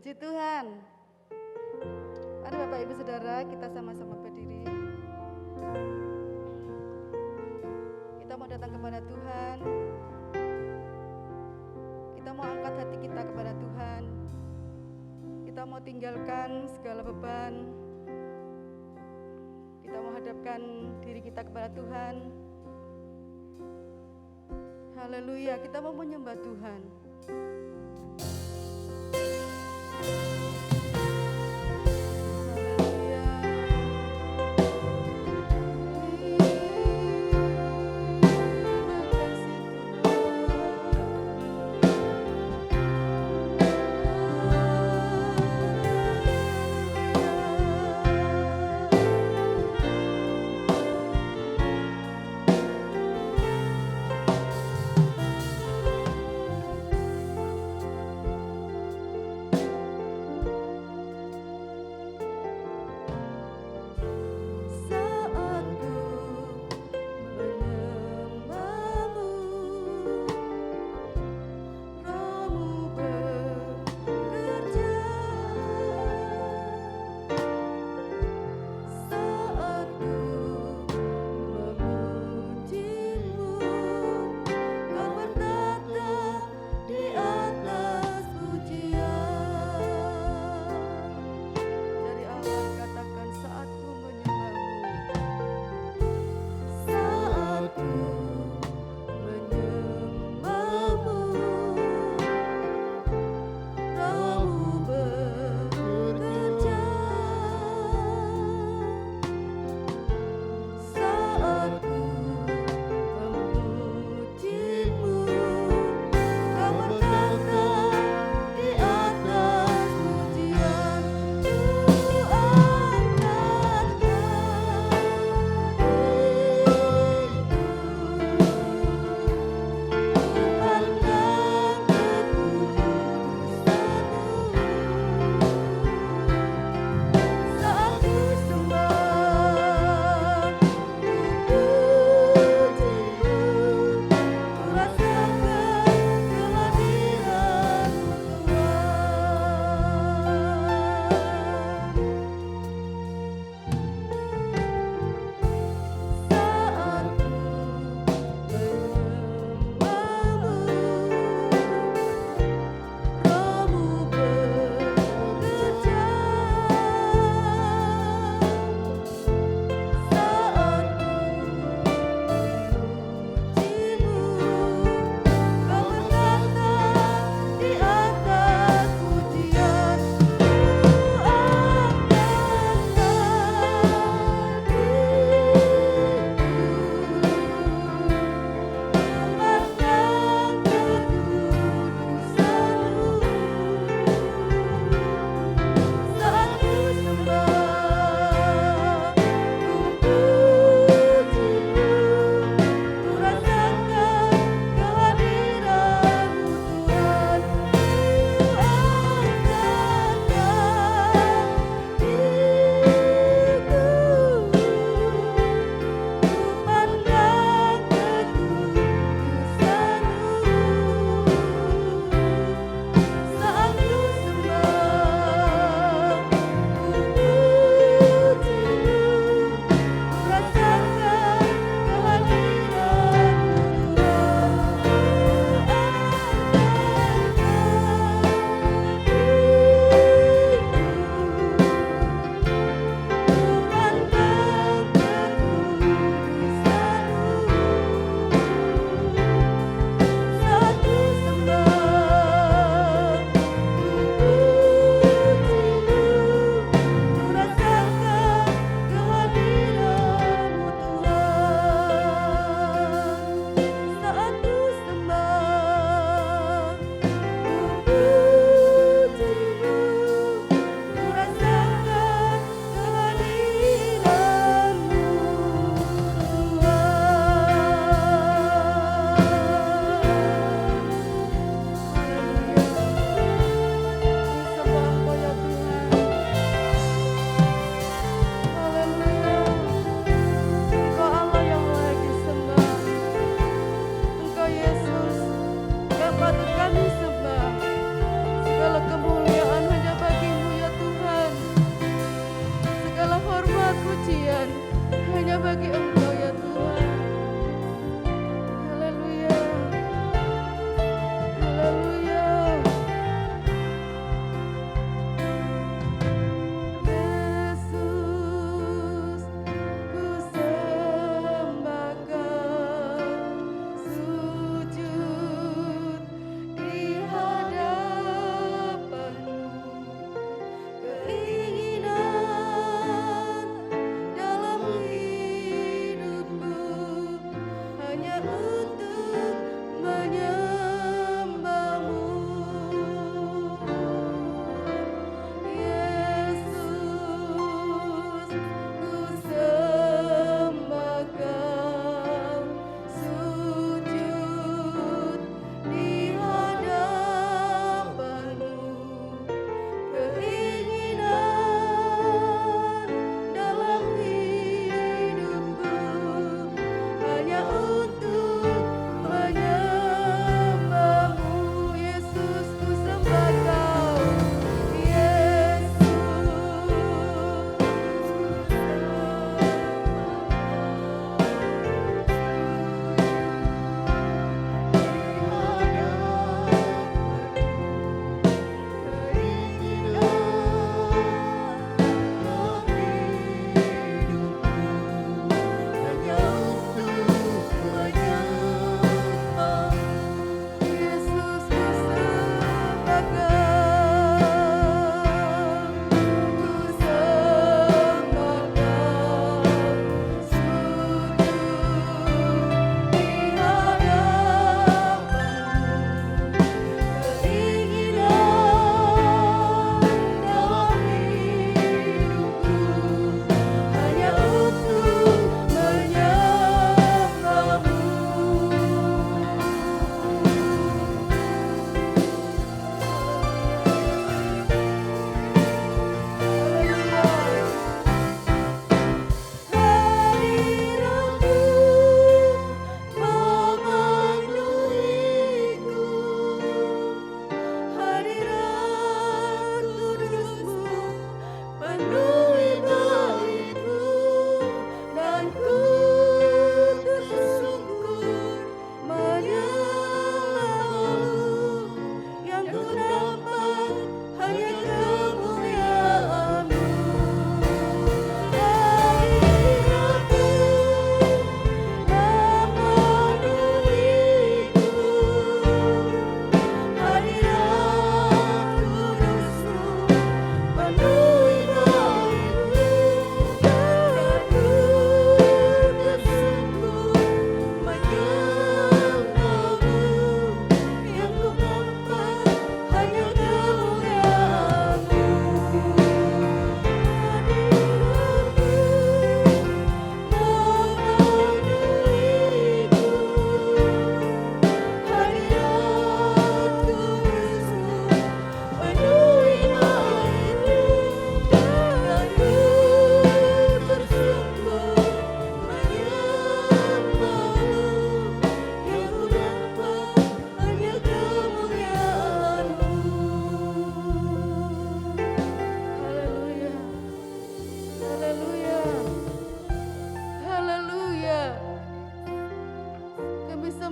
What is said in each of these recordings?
Puji Tuhan. Mari Bapak Ibu Saudara, kita sama-sama berdiri. Kita mau datang kepada Tuhan. Kita mau angkat hati kita kepada Tuhan. Kita mau tinggalkan segala beban. Kita mau hadapkan diri kita kepada Tuhan. Haleluya, kita mau menyembah Tuhan.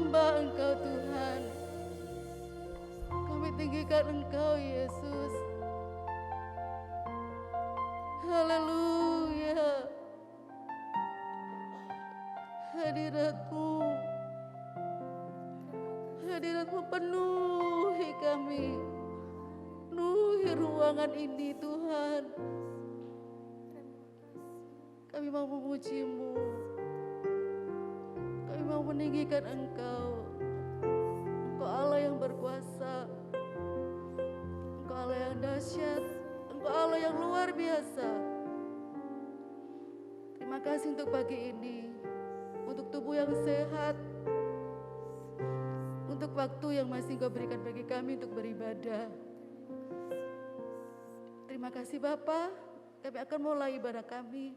menyembah Engkau Tuhan. Kami tinggikan Engkau Yesus. Haleluya. Hadirat-Mu penuhi kami, penuhi ruangan ini Tuhan. Kami mau memuji-Mu, kami mau meninggikan Engkau. Engkau Allah yang berkuasa, Engkau Allah yang dahsyat, Engkau Allah yang luar biasa. Terima kasih untuk pagi ini, untuk tubuh yang sehat, untuk waktu yang masih Engkau berikan bagi kami untuk beribadah. Terima kasih Bapa, kami akan mulai ibadah kami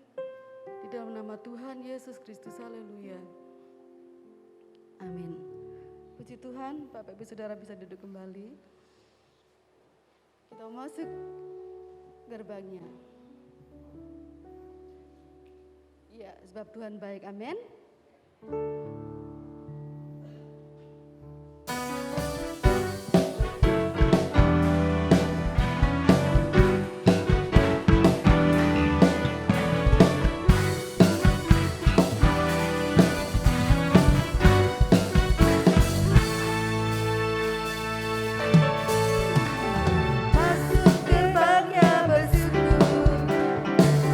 di dalam nama Tuhan Yesus Kristus. Haleluya. Amin. Puji Tuhan, Bapak Ibu Saudara bisa duduk kembali. Kita masuk gerbangnya. Ya, sebab Tuhan baik. Amin.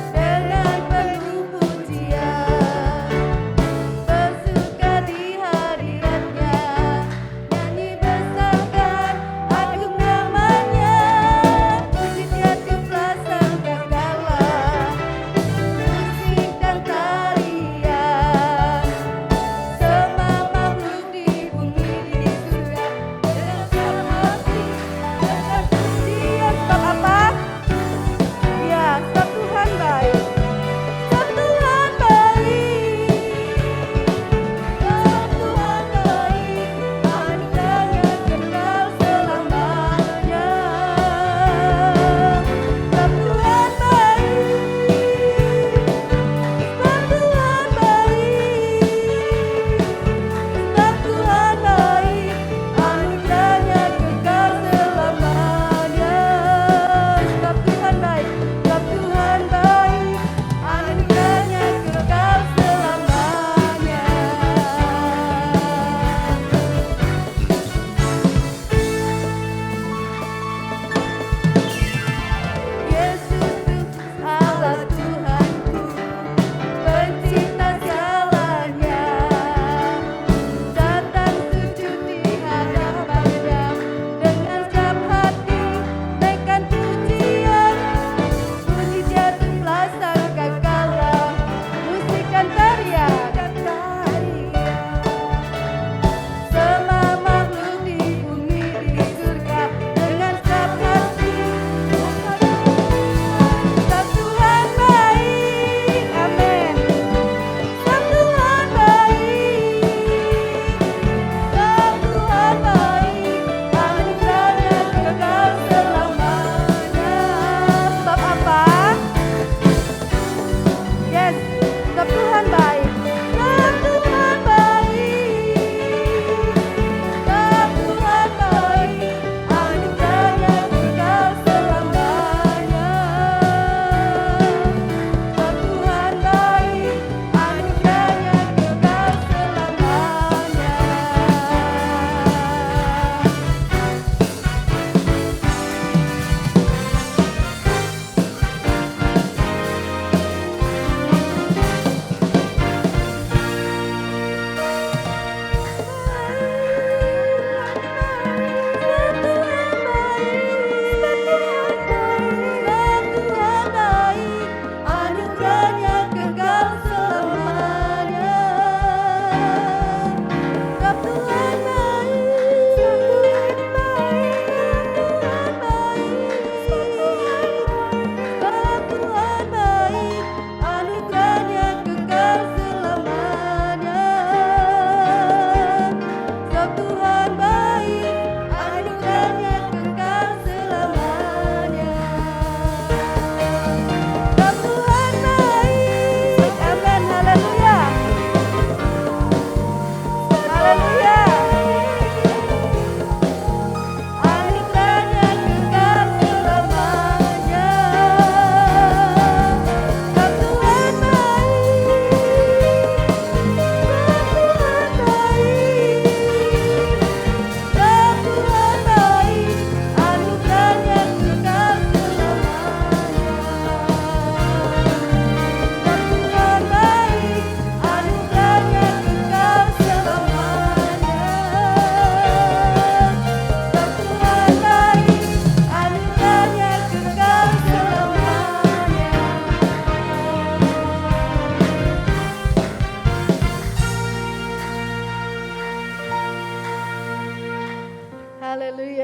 Dengan penuh pujian, bersyukur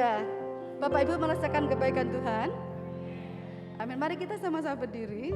Haleluya. Bapak Ibu merasakan kebaikan Tuhan? Amin. Mari kita sama-sama berdiri.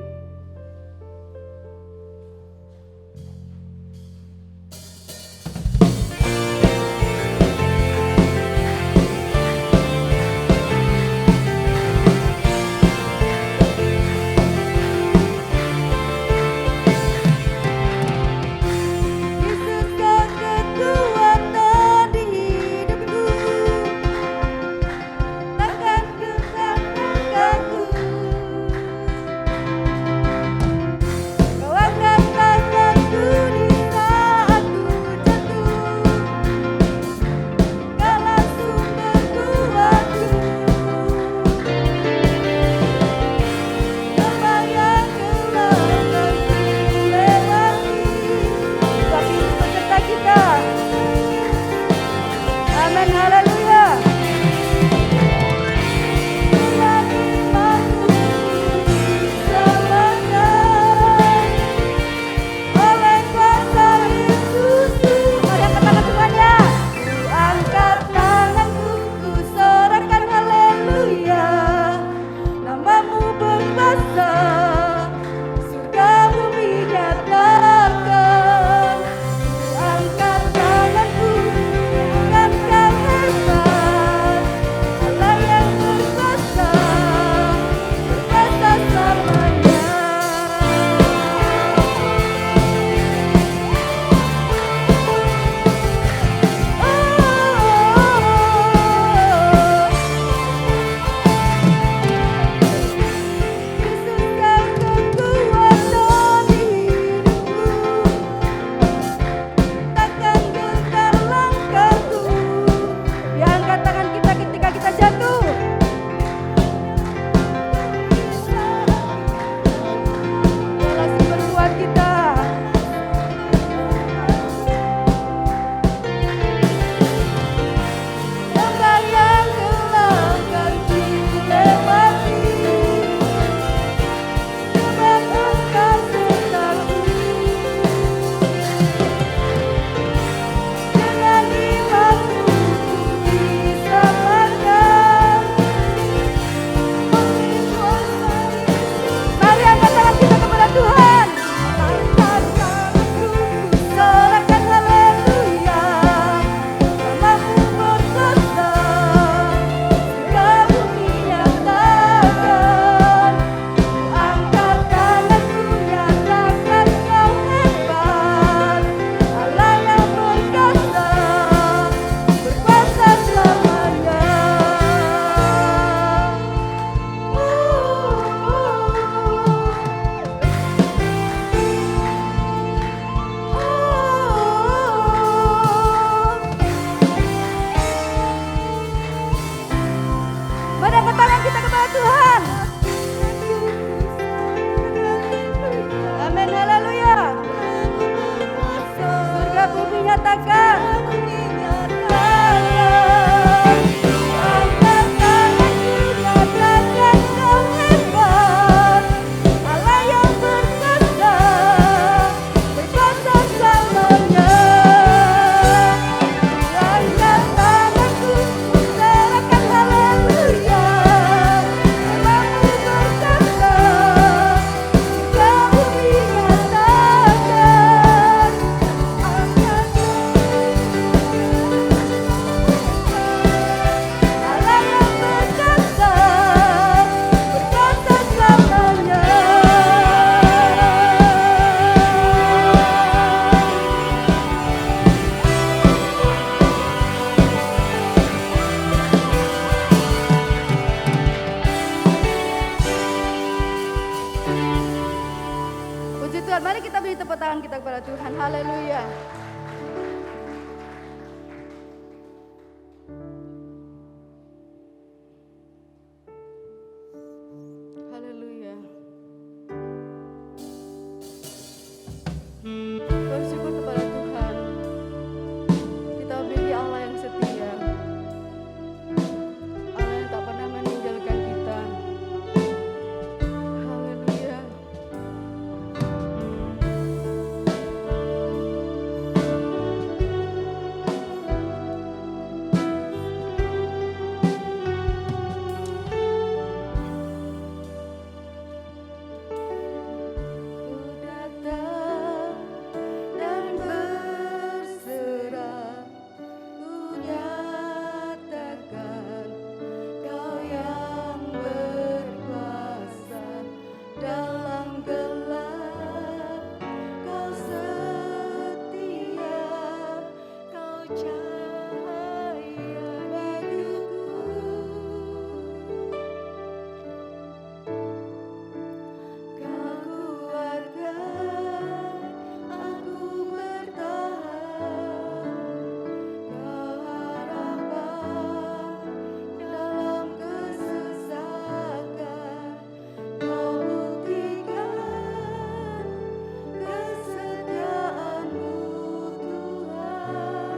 Tuhan, haleluya. Haleluya. Bersyukur kepada Tuhan. Kita memiliki Allah yang setia. Allah yang tak pernah meninggalkan kita. Haleluya. cahaya bagiku. Kau kuatkan aku bertahan, Kau harapan dalam kesesakan. Kau buktikan kesetiaan-Mu Tuhan,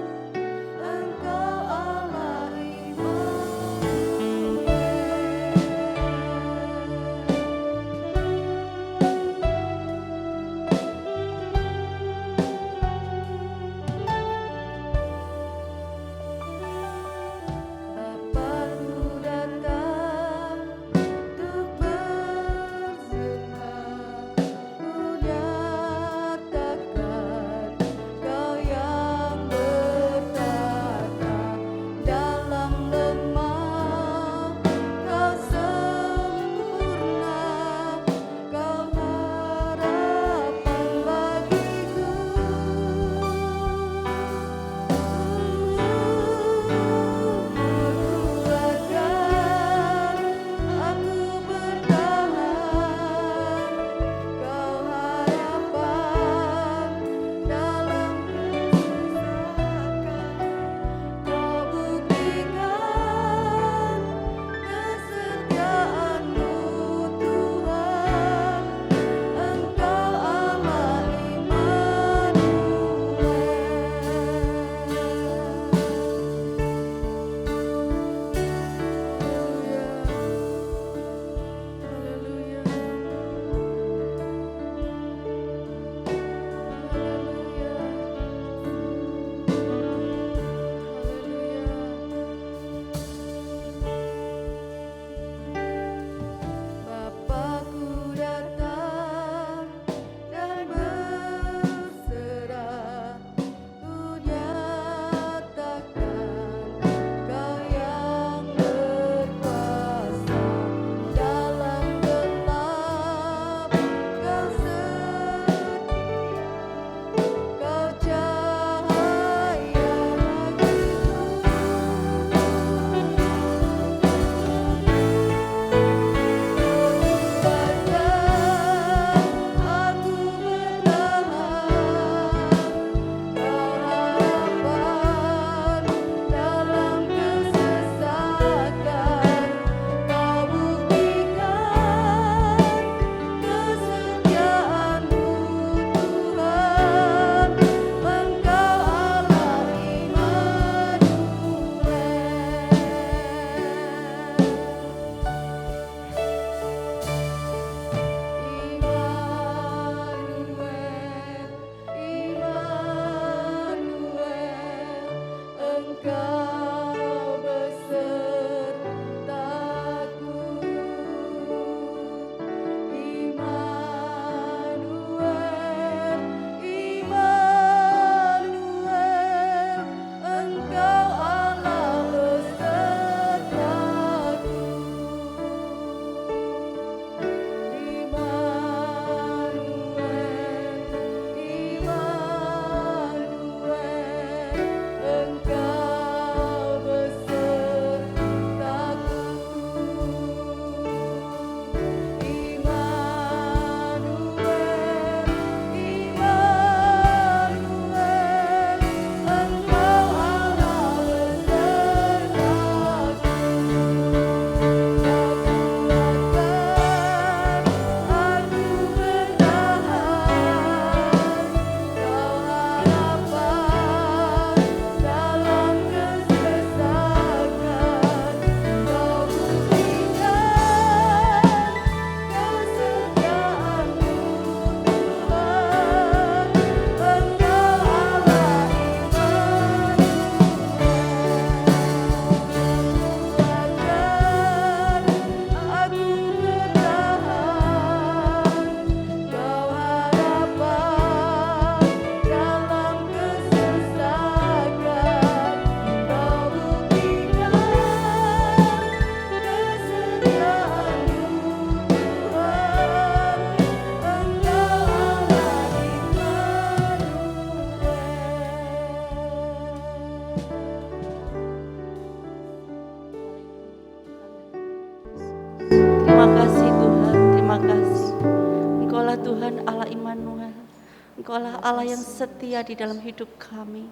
Engkaulah Allah yang setia di dalam hidup kami.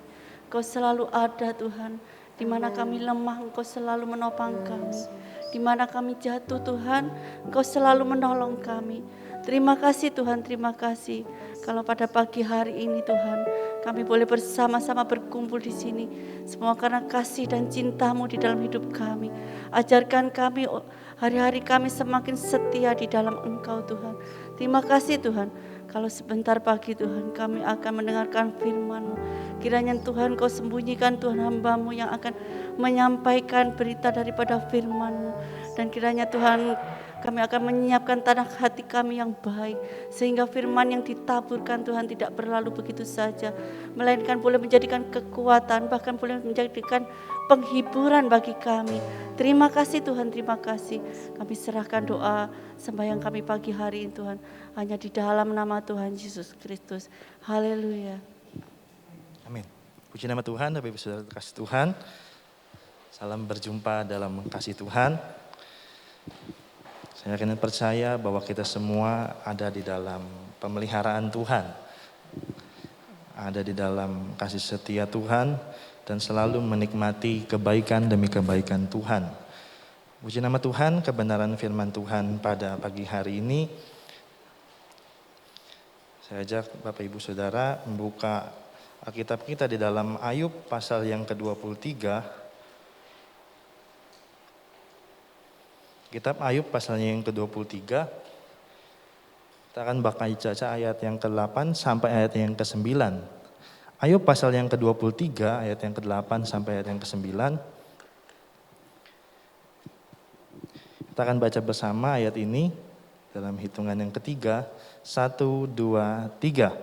Engkau selalu ada Tuhan. Di mana kami lemah, Engkau selalu menopang kami. Di mana kami jatuh Tuhan, Engkau selalu menolong kami. Terima kasih Tuhan, terima kasih. Kalau pada pagi hari ini Tuhan, kami boleh bersama-sama berkumpul di sini. Semua karena kasih dan cinta-Mu di dalam hidup kami. Ajarkan kami hari-hari kami semakin setia di dalam Engkau Tuhan. Terima kasih Tuhan. Kalau sebentar pagi Tuhan kami akan mendengarkan firman-Mu. Kiranya Tuhan Kau sembunyikan Tuhan hamba-Mu yang akan menyampaikan berita daripada firman-Mu. Dan kiranya Tuhan kami akan menyiapkan tanah hati kami yang baik. Sehingga firman yang ditaburkan Tuhan tidak berlalu begitu saja. Melainkan boleh menjadikan kekuatan, bahkan boleh menjadikan penghiburan bagi kami. Terima kasih Tuhan, terima kasih. Kami serahkan doa sembahyang kami pagi hari ini Tuhan. Hanya di dalam nama Tuhan Yesus Kristus. Haleluya. Amin. Puji nama Tuhan, Bapak Ibu Saudara kasih Tuhan. Salam berjumpa dalam kasih Tuhan. Saya akan percaya bahwa kita semua ada di dalam pemeliharaan Tuhan. Ada di dalam kasih setia Tuhan dan selalu menikmati kebaikan demi kebaikan Tuhan. Puji nama Tuhan, kebenaran firman Tuhan pada pagi hari ini. Saya ajak Bapak Ibu Saudara membuka Alkitab kita di dalam Ayub pasal yang ke-23. Kitab Ayub pasalnya yang ke-23. Kita akan baca ayat yang ke-8 sampai ayat yang ke-9. Ayub pasal yang ke-23 ayat yang ke-8 sampai ayat yang ke-9. Kita akan baca bersama ayat ini dalam hitungan yang ketiga. 1, 2, 3.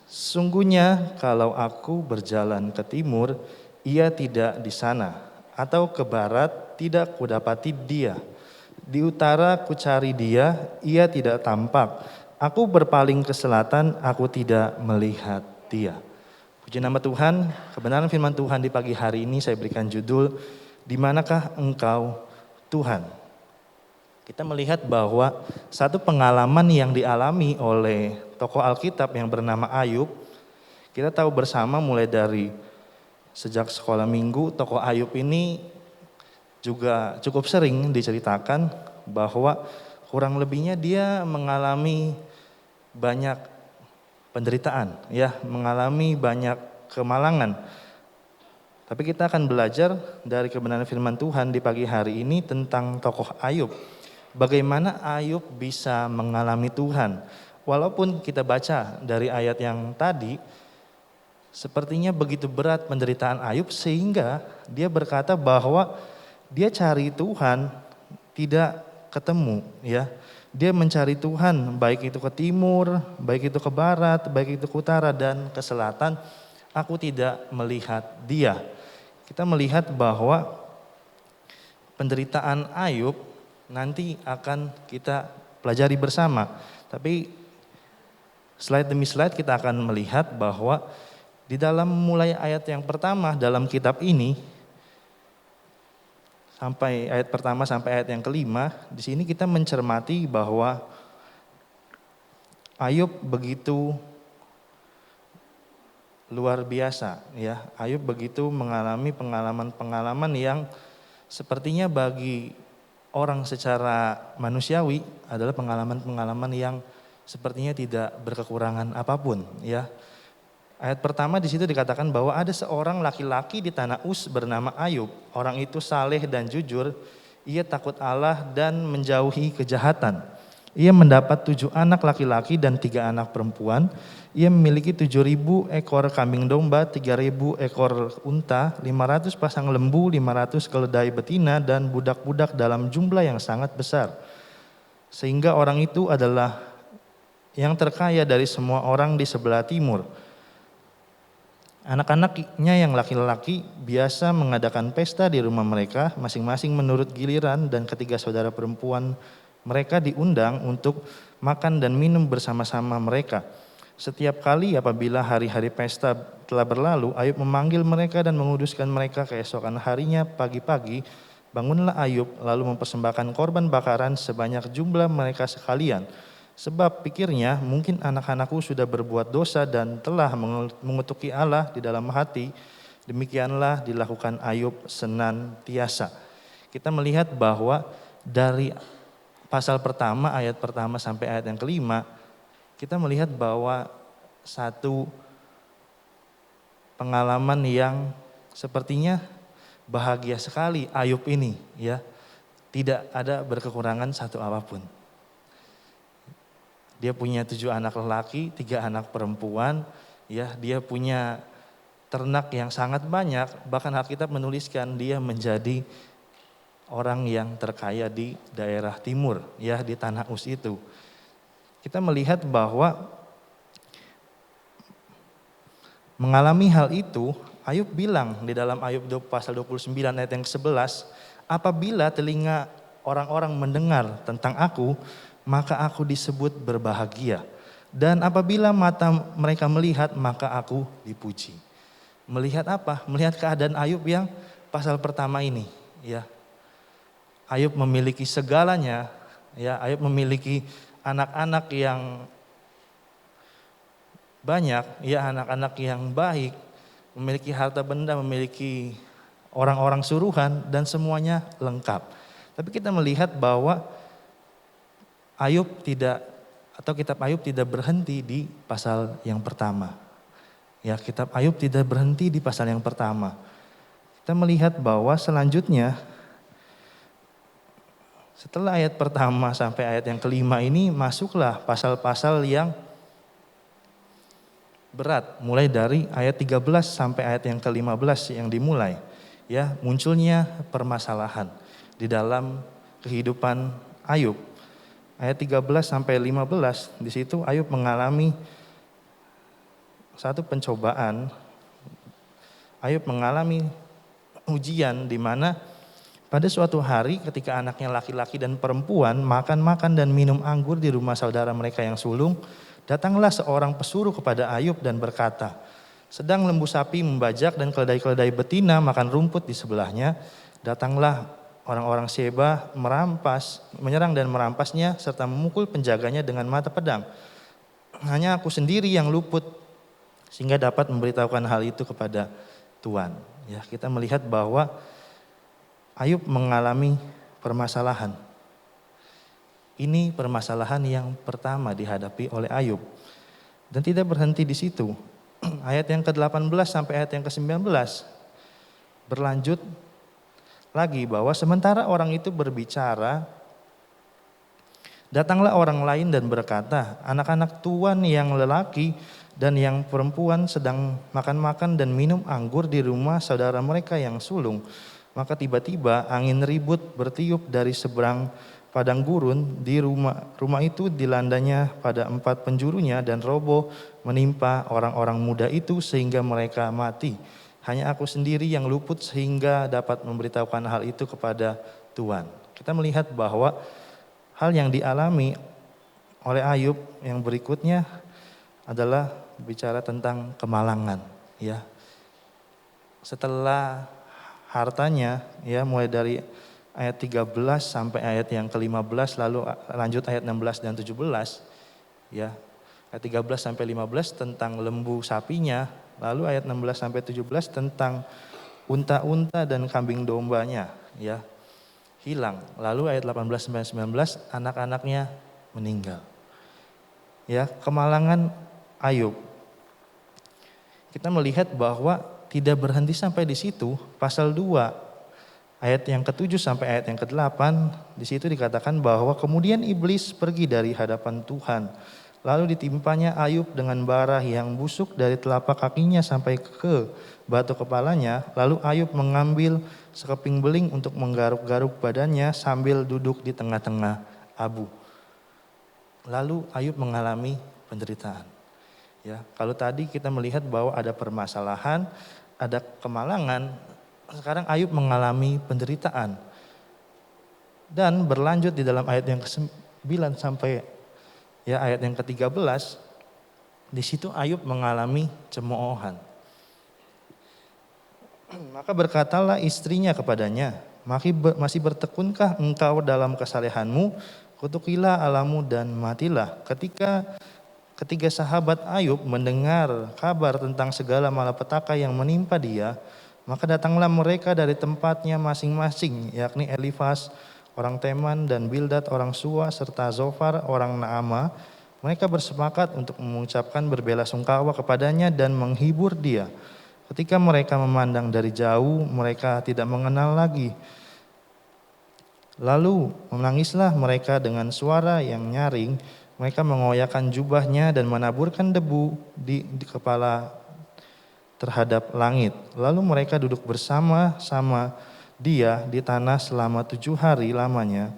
Sungguhnya kalau aku berjalan ke timur, ia tidak di sana. Atau ke barat, tidak kudapati dia. Di utara ku cari dia, ia tidak tampak. Aku berpaling ke selatan, aku tidak melihat dia. Puji nama Tuhan, kebenaran firman Tuhan di pagi hari ini saya berikan judul, di manakah engkau Tuhan? Kita melihat bahwa satu pengalaman yang dialami oleh tokoh Alkitab yang bernama Ayub, kita tahu bersama mulai dari sejak sekolah minggu, tokoh Ayub ini juga cukup sering diceritakan bahwa kurang lebihnya dia mengalami banyak penderitaan, ya, mengalami banyak kemalangan. Tapi kita akan belajar dari kebenaran firman Tuhan di pagi hari ini tentang tokoh Ayub. Bagaimana Ayub bisa mengalami Tuhan. Walaupun kita baca dari ayat yang tadi, sepertinya begitu berat penderitaan Ayub sehingga dia berkata bahwa dia cari Tuhan tidak ketemu, ya. Dia mencari Tuhan baik itu ke timur, baik itu ke barat, baik itu ke utara dan ke selatan. Aku tidak melihat dia. Kita melihat bahwa penderitaan Ayub nanti akan kita pelajari bersama. Tapi slide demi slide kita akan melihat bahwa di dalam mulai ayat yang pertama dalam kitab ini, sampai ayat pertama sampai ayat yang kelima, di sini kita mencermati bahwa Ayub begitu luar biasa, ya. Ayub begitu mengalami pengalaman-pengalaman yang sepertinya bagi orang secara manusiawi adalah pengalaman-pengalaman yang sepertinya tidak berkekurangan apapun, ya. Ayat pertama di situ dikatakan bahwa ada seorang laki-laki di tanah Uz bernama Ayub. Orang itu saleh dan jujur, ia takut Allah dan menjauhi kejahatan. Ia mendapat 7 anak laki-laki dan 3 anak perempuan. Ia memiliki 7.000 ekor kambing domba, 3.000 ekor unta, 500 pasang lembu, 500 keledai betina dan budak-budak dalam jumlah yang sangat besar. Sehingga orang itu adalah yang terkaya dari semua orang di sebelah timur. Anak-anaknya yang laki-laki biasa mengadakan pesta di rumah mereka masing-masing menurut giliran dan ketiga saudara perempuan mereka diundang untuk makan dan minum bersama-sama mereka. Setiap kali apabila hari-hari pesta telah berlalu, Ayub memanggil mereka dan menguduskan mereka keesokan harinya pagi-pagi. Bangunlah Ayub lalu mempersembahkan korban bakaran sebanyak jumlah mereka sekalian. Sebab pikirnya mungkin anak-anakku sudah berbuat dosa dan telah mengutuki Allah di dalam hati. Demikianlah dilakukan Ayub senantiasa. Kita melihat bahwa dari pasal pertama, ayat pertama sampai ayat yang kelima, kita melihat bahwa satu pengalaman yang sepertinya bahagia sekali Ayub ini, ya. Tidak ada berkekurangan satu apapun. Dia punya 7 anak lelaki, 3 anak perempuan, ya. Dia punya ternak yang sangat banyak, bahkan Alkitab menuliskan dia menjadi orang yang terkaya di daerah timur, ya, di tanah Uz itu. Kita melihat bahwa mengalami hal itu, Ayub bilang di dalam Ayub pasal 29 ayat yang ke-11, apabila telinga orang-orang mendengar tentang aku, maka aku disebut berbahagia. Dan apabila mata mereka melihat, maka aku dipuji. Melihat apa? Melihat keadaan Ayub yang pasal pertama ini, ya. Ayub memiliki segalanya, ya. Ayub memiliki anak-anak yang banyak, ya, anak-anak yang baik, memiliki harta benda, memiliki orang-orang suruhan, dan semuanya lengkap. Tapi kita melihat bahwa Ayub tidak, atau kitab Ayub tidak berhenti di pasal yang pertama. Ya, kitab Ayub tidak berhenti di pasal yang pertama. Kita melihat bahwa selanjutnya setelah ayat pertama sampai ayat yang kelima ini masuklah pasal-pasal yang berat, mulai dari ayat 13 sampai ayat yang ke-15 yang dimulai. Ya, munculnya permasalahan di dalam kehidupan Ayub. Ayat 13 sampai 15 di situ Ayub mengalami satu pencobaan. Ayub mengalami ujian di mana pada suatu hari ketika anaknya laki-laki dan perempuan makan-makan dan minum anggur di rumah saudara mereka yang sulung, datanglah seorang pesuruh kepada Ayub dan berkata, sedang lembu sapi membajak dan keledai-keledai betina makan rumput di sebelahnya, datanglah orang-orang Sheba menyerang dan merampasnya serta memukul penjaganya dengan mata pedang. Hanya aku sendiri yang luput sehingga dapat memberitahukan hal itu kepada Tuhan. Ya, kita melihat bahwa Ayub mengalami permasalahan. Ini permasalahan yang pertama dihadapi oleh Ayub. Dan tidak berhenti di situ. Ayat yang ke-18 sampai ayat yang ke-19 berlanjut lagi bahwa sementara orang itu berbicara, datanglah orang lain dan berkata, anak-anak tuan yang lelaki dan yang perempuan sedang makan-makan dan minum anggur di rumah saudara mereka yang sulung. Maka tiba-tiba angin ribut bertiup dari seberang padang gurun, di rumah itu dilandanya pada 4 penjurunya dan roboh menimpa orang-orang muda itu sehingga mereka mati. Hanya aku sendiri yang luput sehingga dapat memberitahukan hal itu kepada Tuhan. Kita melihat bahwa hal yang dialami oleh Ayub yang berikutnya adalah bicara tentang kemalangan, ya. Setelah hartanya, ya, mulai dari ayat 13 sampai ayat yang ke-15, lalu lanjut ayat 16 dan 17, ya. Ayat 13 sampai 15 tentang lembu sapinya, lalu ayat 16 sampai 17 tentang unta-unta dan kambing dombanya, ya, hilang. Lalu ayat 18 sampai 19 anak-anaknya meninggal. Ya, kemalangan Ayub. Kita melihat bahwa tidak berhenti sampai di situ. Pasal 2 ayat yang ke-7 sampai ayat yang ke-8 di situ dikatakan bahwa kemudian iblis pergi dari hadapan Tuhan. Lalu ditimpanya Ayub dengan bara yang busuk dari telapak kakinya sampai ke batu kepalanya. Lalu Ayub mengambil sekeping beling untuk menggaruk-garuk badannya sambil duduk di tengah-tengah abu. Lalu Ayub mengalami penderitaan. Ya, kalau tadi kita melihat bahwa ada permasalahan, ada kemalangan, sekarang Ayub mengalami penderitaan. Dan berlanjut di dalam ayat yang ke-9 sampai ayat yang ke-13, di situ Ayub mengalami cemoohan. Maka berkatalah istrinya kepadanya, masih bertekunkah engkau dalam kesalehanmu? kutukilah Allahmu dan matilah. Ketiga sahabat Ayub mendengar kabar tentang segala malapetaka yang menimpa dia, maka datanglah mereka dari tempatnya masing-masing, yakni Elifas orang Teman dan Bildad orang Suwa serta Zofar orang Naama. Mereka bersepakat untuk mengucapkan berbelasungkawa kepadanya dan menghibur dia. Ketika mereka memandang dari jauh, mereka tidak mengenal lagi. Lalu menangislah mereka dengan suara yang nyaring. Mereka mengoyakkan jubahnya dan menaburkan debu di kepala terhadap langit. Lalu mereka duduk bersama-sama dia di tanah selama 7 hari lamanya.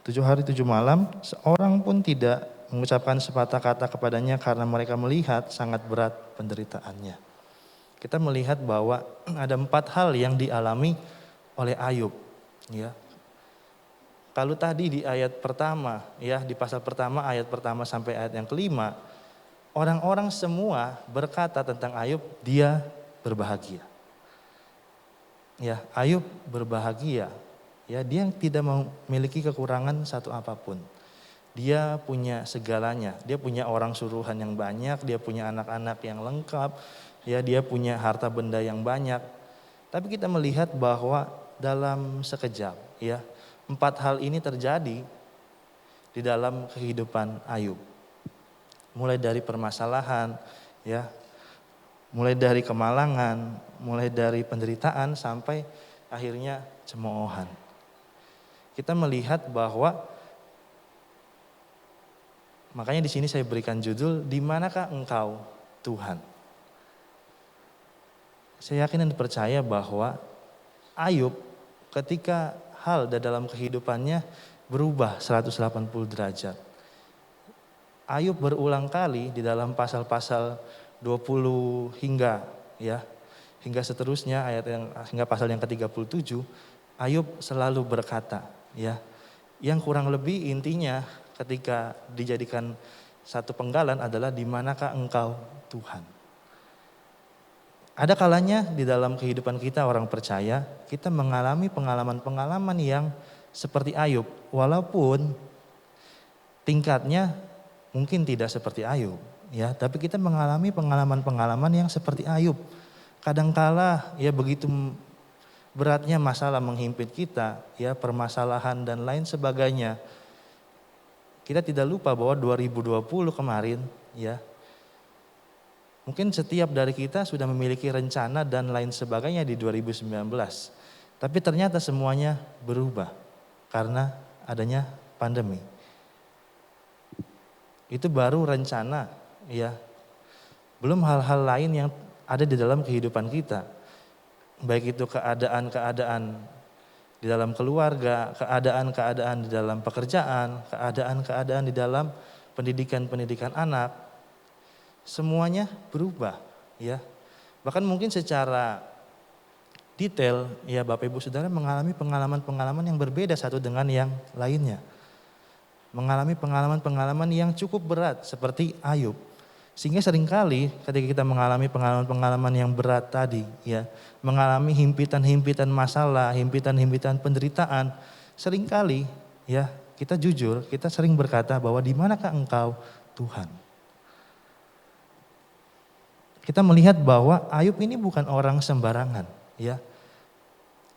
7 hari 7 malam, seorang pun tidak mengucapkan sepatah kata kepadanya karena mereka melihat sangat berat penderitaannya. Kita melihat bahwa ada 4 hal yang dialami oleh Ayub. Ya. Kalau tadi di ayat pertama, ya di pasal pertama, ayat pertama sampai ayat yang kelima, orang-orang semua berkata tentang Ayub, dia berbahagia. Ya, Ayub berbahagia. Ya, dia tidak memiliki kekurangan satu apapun. Dia punya segalanya. Dia punya orang suruhan yang banyak, dia punya anak-anak yang lengkap, ya dia punya harta benda yang banyak. Tapi kita melihat bahwa dalam sekejap, ya 4 hal ini terjadi di dalam kehidupan Ayub. Mulai dari permasalahan, ya, mulai dari kemalangan, mulai dari penderitaan sampai akhirnya cemoohan. Kita melihat bahwa, makanya di sini saya berikan judul, di manakah engkau Tuhan? Saya yakin dan percaya bahwa Ayub ketika hal dalam kehidupannya berubah 180 derajat. Ayub berulang kali di dalam pasal-pasal 20 hingga seterusnya hingga pasal yang ke-37, Ayub selalu berkata, ya, yang kurang lebih intinya ketika dijadikan satu penggalan adalah di manakah engkau Tuhan? Ada kalanya di dalam kehidupan kita orang percaya, kita mengalami pengalaman-pengalaman yang seperti Ayub, walaupun tingkatnya mungkin tidak seperti Ayub, ya, tapi kita mengalami pengalaman-pengalaman yang seperti Ayub. Kadangkala ya begitu beratnya masalah menghimpit kita, ya permasalahan dan lain sebagainya. Kita tidak lupa bahwa 2020 kemarin, ya, mungkin setiap dari kita sudah memiliki rencana dan lain sebagainya di 2019. Tapi ternyata semuanya berubah karena adanya pandemi. Itu baru rencana, ya. Belum hal-hal lain yang ada di dalam kehidupan kita. Baik itu keadaan-keadaan di dalam keluarga, keadaan-keadaan di dalam pekerjaan, keadaan-keadaan di dalam pendidikan anak. Semuanya berubah, ya. Bahkan mungkin secara detail, ya Bapak Ibu Saudara mengalami pengalaman-pengalaman yang berbeda satu dengan yang lainnya. Mengalami pengalaman-pengalaman yang cukup berat seperti Ayub. Sehingga seringkali ketika kita mengalami pengalaman-pengalaman yang berat tadi, ya, mengalami himpitan-himpitan masalah, himpitan-himpitan penderitaan, seringkali ya kita jujur, kita sering berkata bahwa di manakah engkau Tuhan? Kita melihat bahwa Ayub ini bukan orang sembarangan, ya.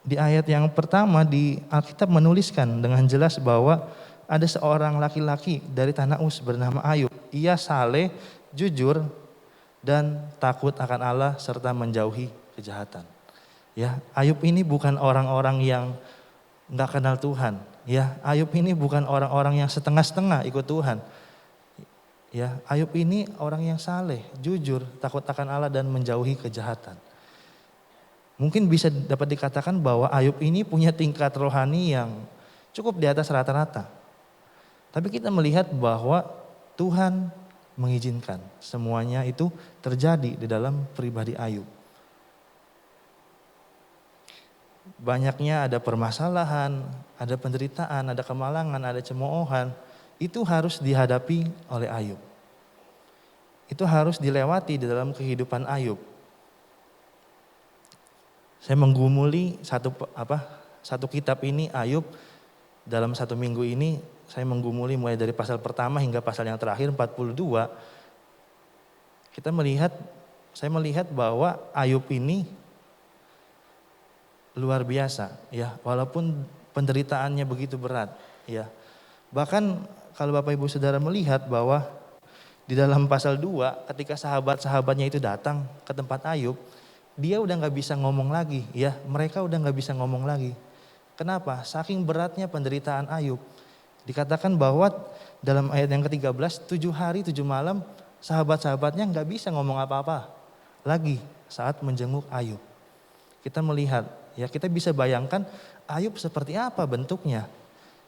Di ayat yang pertama di Alkitab menuliskan dengan jelas bahwa ada seorang laki-laki dari tanah Uz bernama Ayub. Ia saleh, jujur, dan takut akan Allah serta menjauhi kejahatan. Ya, Ayub ini bukan orang-orang yang nggak kenal Tuhan. Ya, Ayub ini bukan orang-orang yang setengah-setengah ikut Tuhan. Ya, Ayub ini orang yang saleh, jujur, takut akan Allah dan menjauhi kejahatan. Mungkin bisa dapat dikatakan bahwa Ayub ini punya tingkat rohani yang cukup di atas rata-rata. Tapi kita melihat bahwa Tuhan mengizinkan semuanya itu terjadi di dalam pribadi Ayub. Banyaknya ada permasalahan, ada penderitaan, ada kemalangan, ada cemoohan. Itu harus dihadapi oleh Ayub. Itu harus dilewati di dalam kehidupan Ayub. Saya menggumuli satu kitab ini Ayub dalam 1 minggu ini saya menggumuli mulai dari pasal pertama hingga pasal yang terakhir 42, saya melihat bahwa Ayub ini luar biasa ya, walaupun penderitaannya begitu berat ya. Bahkan kalau Bapak Ibu Saudara melihat bahwa di dalam pasal 2 ketika sahabat-sahabatnya itu datang ke tempat Ayub, dia udah gak bisa ngomong lagi ya, mereka udah gak bisa ngomong lagi. Kenapa? Saking beratnya penderitaan Ayub. Dikatakan bahwa dalam ayat yang ke-13, 7 hari 7 malam sahabat-sahabatnya gak bisa ngomong apa-apa lagi saat menjenguk Ayub. Kita melihat ya, kita bisa bayangkan Ayub seperti apa bentuknya.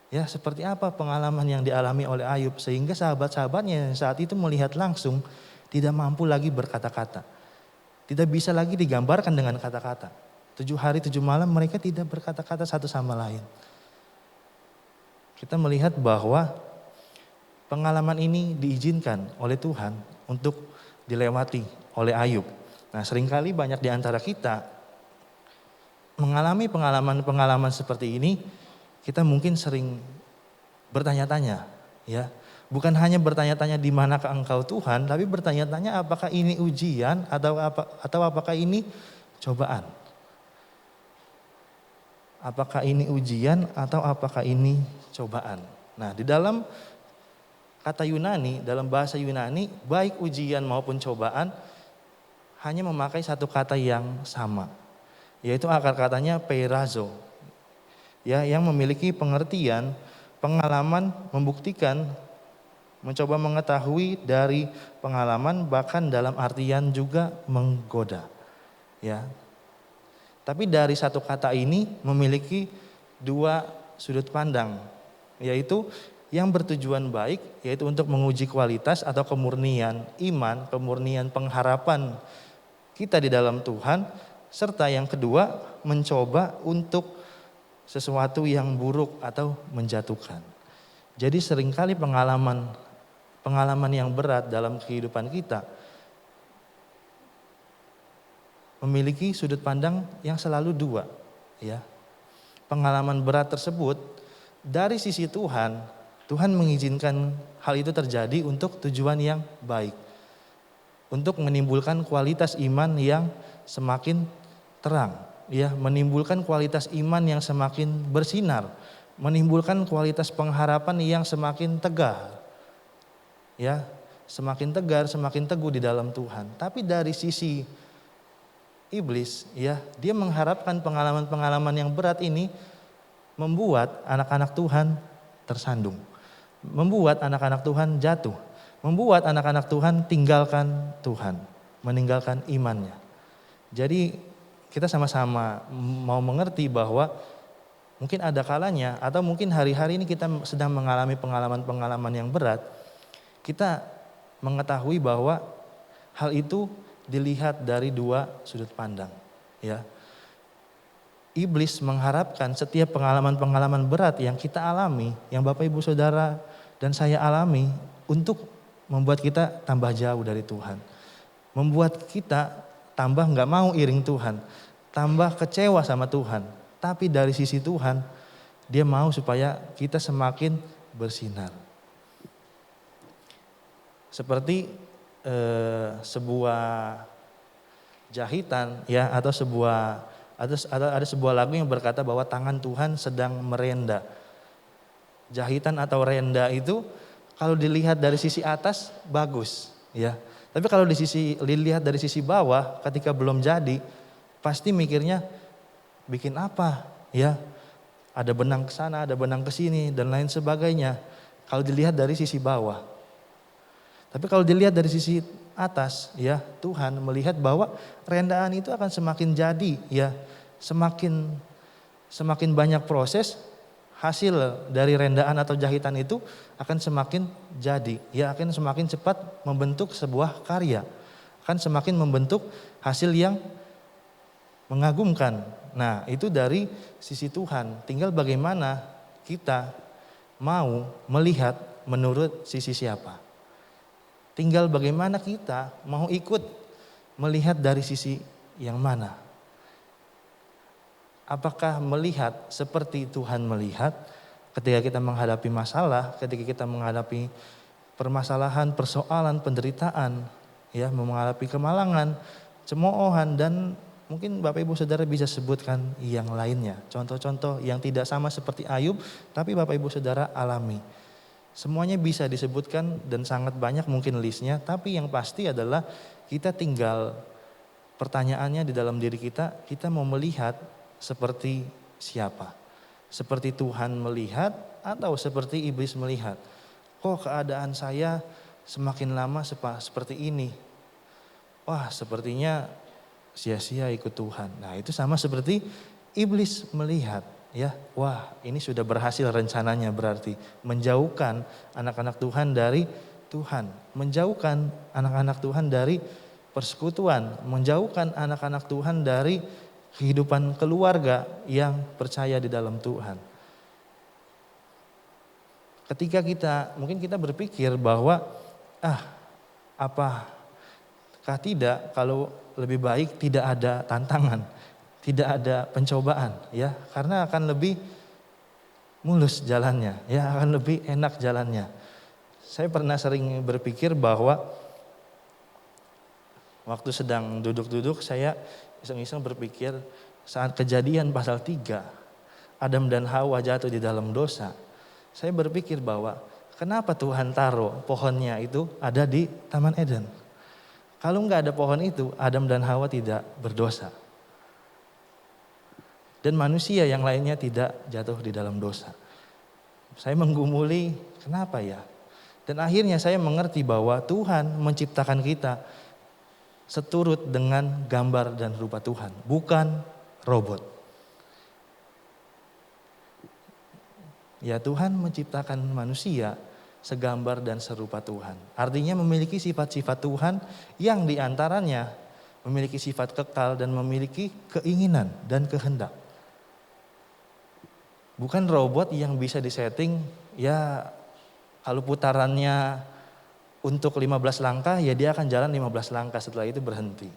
Ya, seperti apa pengalaman yang dialami oleh Ayub sehingga sahabat-sahabatnya saat itu melihat langsung tidak mampu lagi berkata-kata. Tidak bisa lagi digambarkan dengan kata-kata. 7 hari 7 malam mereka tidak berkata-kata satu sama lain. Kita melihat bahwa pengalaman ini diizinkan oleh Tuhan untuk dilewati oleh Ayub. Nah, seringkali banyak di antara kita mengalami pengalaman-pengalaman seperti ini, kita mungkin sering bertanya-tanya ya. Bukan hanya bertanya-tanya di manakah engkau Tuhan, tapi bertanya-tanya apakah ini ujian atau apakah ini cobaan. Apakah ini ujian atau apakah ini cobaan. Nah, di dalam kata Yunani, dalam bahasa Yunani, baik ujian maupun cobaan hanya memakai satu kata yang sama, yaitu akar katanya peirazo. Ya, yang memiliki pengertian, pengalaman, membuktikan, mencoba mengetahui dari pengalaman, bahkan dalam artian juga menggoda. Ya. Tapi dari satu kata ini memiliki dua sudut pandang, yaitu yang bertujuan baik, yaitu untuk menguji kualitas atau kemurnian iman, kemurnian pengharapan kita di dalam Tuhan, serta yang kedua mencoba untuk sesuatu yang buruk atau menjatuhkan. Jadi seringkali pengalaman yang berat dalam kehidupan kita memiliki sudut pandang yang selalu dua, ya. Pengalaman berat tersebut dari sisi Tuhan, Tuhan mengizinkan hal itu terjadi untuk tujuan yang baik. Untuk menimbulkan kualitas iman yang semakin terang, ya, menimbulkan kualitas iman yang semakin bersinar, menimbulkan kualitas pengharapan yang semakin tegar. Ya, semakin tegar, semakin teguh di dalam Tuhan. Tapi dari sisi iblis, ya, dia mengharapkan pengalaman-pengalaman yang berat ini membuat anak-anak Tuhan tersandung, membuat anak-anak Tuhan jatuh, membuat anak-anak Tuhan tinggalkan Tuhan, meninggalkan imannya. Jadi kita sama-sama mau mengerti bahwa mungkin ada kalanya atau mungkin hari-hari ini kita sedang mengalami pengalaman-pengalaman yang berat. Kita mengetahui bahwa hal itu dilihat dari dua sudut pandang, ya. Iblis mengharapkan setiap pengalaman-pengalaman berat yang kita alami, yang Bapak Ibu Saudara dan saya alami, untuk membuat kita tambah jauh dari Tuhan. Membuat kita tambah gak mau iring Tuhan, tambah kecewa sama Tuhan. Tapi dari sisi Tuhan, dia mau supaya kita semakin bersinar. Seperti sebuah jahitan, ya, atau ada sebuah lagu yang berkata bahwa tangan Tuhan sedang merenda. Jahitan atau renda itu kalau dilihat dari sisi atas bagus, ya. Tapi kalau dilihat dari sisi bawah ketika belum jadi, pasti mikirnya bikin apa, ya. Ada benang ke sana, ada benang ke sini dan lain sebagainya. Kalau dilihat dari sisi bawah. Tapi kalau dilihat dari sisi atas, ya, Tuhan melihat bahwa rendaan itu akan semakin jadi, ya. Semakin banyak proses, hasil dari rendaan atau jahitan itu akan semakin jadi, ya, akan semakin cepat membentuk sebuah karya, akan semakin membentuk hasil yang mengagumkan. Nah, itu dari sisi Tuhan. Tinggal bagaimana kita mau melihat menurut sisi siapa. Tinggal bagaimana kita mau ikut melihat dari sisi yang mana. Apakah melihat seperti Tuhan melihat? Ketika kita menghadapi masalah, ketika kita menghadapi permasalahan, persoalan, penderitaan, ya, menghadapi kemalangan, cemoohan, dan mungkin Bapak Ibu Saudara bisa sebutkan yang lainnya. Contoh-contoh yang tidak sama seperti Ayub, tapi Bapak Ibu Saudara alami. Semuanya bisa disebutkan dan sangat banyak mungkin listnya, tapi yang pasti adalah kita tinggal pertanyaannya di dalam diri kita mau melihat seperti siapa? Seperti Tuhan melihat atau seperti iblis melihat? Kok keadaan saya semakin lama seperti ini? Wah, sepertinya sia-sia ikut Tuhan. Nah, itu sama seperti iblis melihat, ya. Wah, ini sudah berhasil rencananya, berarti menjauhkan anak-anak Tuhan dari Tuhan, menjauhkan anak-anak Tuhan dari persekutuan, menjauhkan anak-anak Tuhan dari kehidupan keluarga yang percaya di dalam Tuhan. Ketika mungkin kita berpikir bahwa apakah tidak kalau lebih baik tidak ada tantangan, tidak ada pencobaan, ya, karena akan lebih mulus jalannya, ya, akan lebih enak jalannya. Saya pernah sering berpikir bahwa waktu sedang duduk-duduk saya iseng-iseng berpikir saat Kejadian pasal 3, Adam dan Hawa jatuh di dalam dosa. Saya berpikir bahwa kenapa Tuhan taruh pohonnya itu ada di Taman Eden. Kalau nggak ada pohon itu, Adam dan Hawa tidak berdosa. Dan manusia yang lainnya tidak jatuh di dalam dosa. Saya menggumuli, kenapa ya? Dan akhirnya saya mengerti bahwa Tuhan menciptakan kita seturut dengan gambar dan rupa Tuhan, bukan robot. Ya, Tuhan menciptakan manusia segambar dan serupa Tuhan. Artinya memiliki sifat-sifat Tuhan yang diantaranya memiliki sifat kekal dan memiliki keinginan dan kehendak. Bukan robot yang bisa disetting, ya kalau putarannya untuk 15 langkah, ya dia akan jalan 15 langkah, setelah itu berhenti.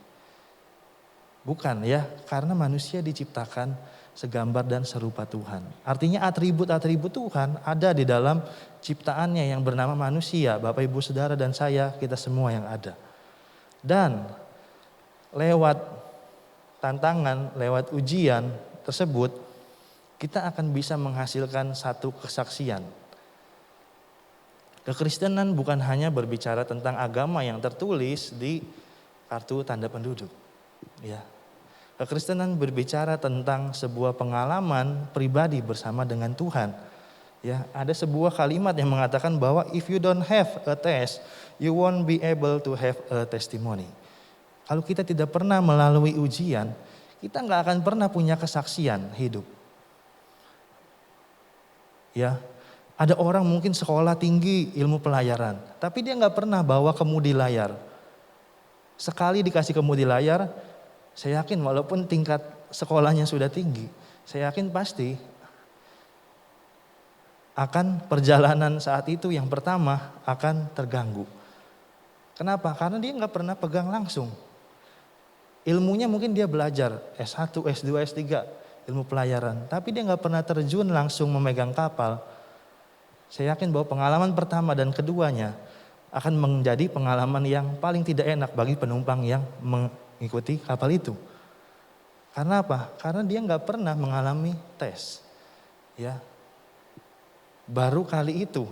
Bukan, ya, karena manusia diciptakan segambar dan serupa Tuhan. Artinya atribut-atribut Tuhan ada di dalam ciptaannya yang bernama manusia, Bapak Ibu Saudara dan saya, kita semua yang ada. Dan lewat tantangan, lewat ujian tersebut, kita akan bisa menghasilkan satu kesaksian. Kekristenan bukan hanya berbicara tentang agama yang tertulis di kartu tanda penduduk. Ya. Kekristenan berbicara tentang sebuah pengalaman pribadi bersama dengan Tuhan. Ya, ada sebuah kalimat yang mengatakan bahwa if you don't have a test, you won't be able to have a testimony. Kalau kita tidak pernah melalui ujian, kita nggak akan pernah punya kesaksian hidup. Ya. Ada orang mungkin sekolah tinggi ilmu pelayaran, tapi dia nggak pernah bawa kemudi layar. Sekali dikasih kemudi layar, saya yakin walaupun tingkat sekolahnya sudah tinggi, saya yakin pasti akan perjalanan saat itu yang pertama akan terganggu. Kenapa? Karena dia nggak pernah pegang langsung. Ilmunya mungkin dia belajar S1, S2, S3 ilmu pelayaran, tapi dia nggak pernah terjun langsung memegang kapal. Saya yakin bahwa pengalaman pertama dan keduanya akan menjadi pengalaman yang paling tidak enak bagi penumpang yang mengikuti kapal itu. Karena apa? Karena dia nggak pernah mengalami tes. Ya, baru kali itu,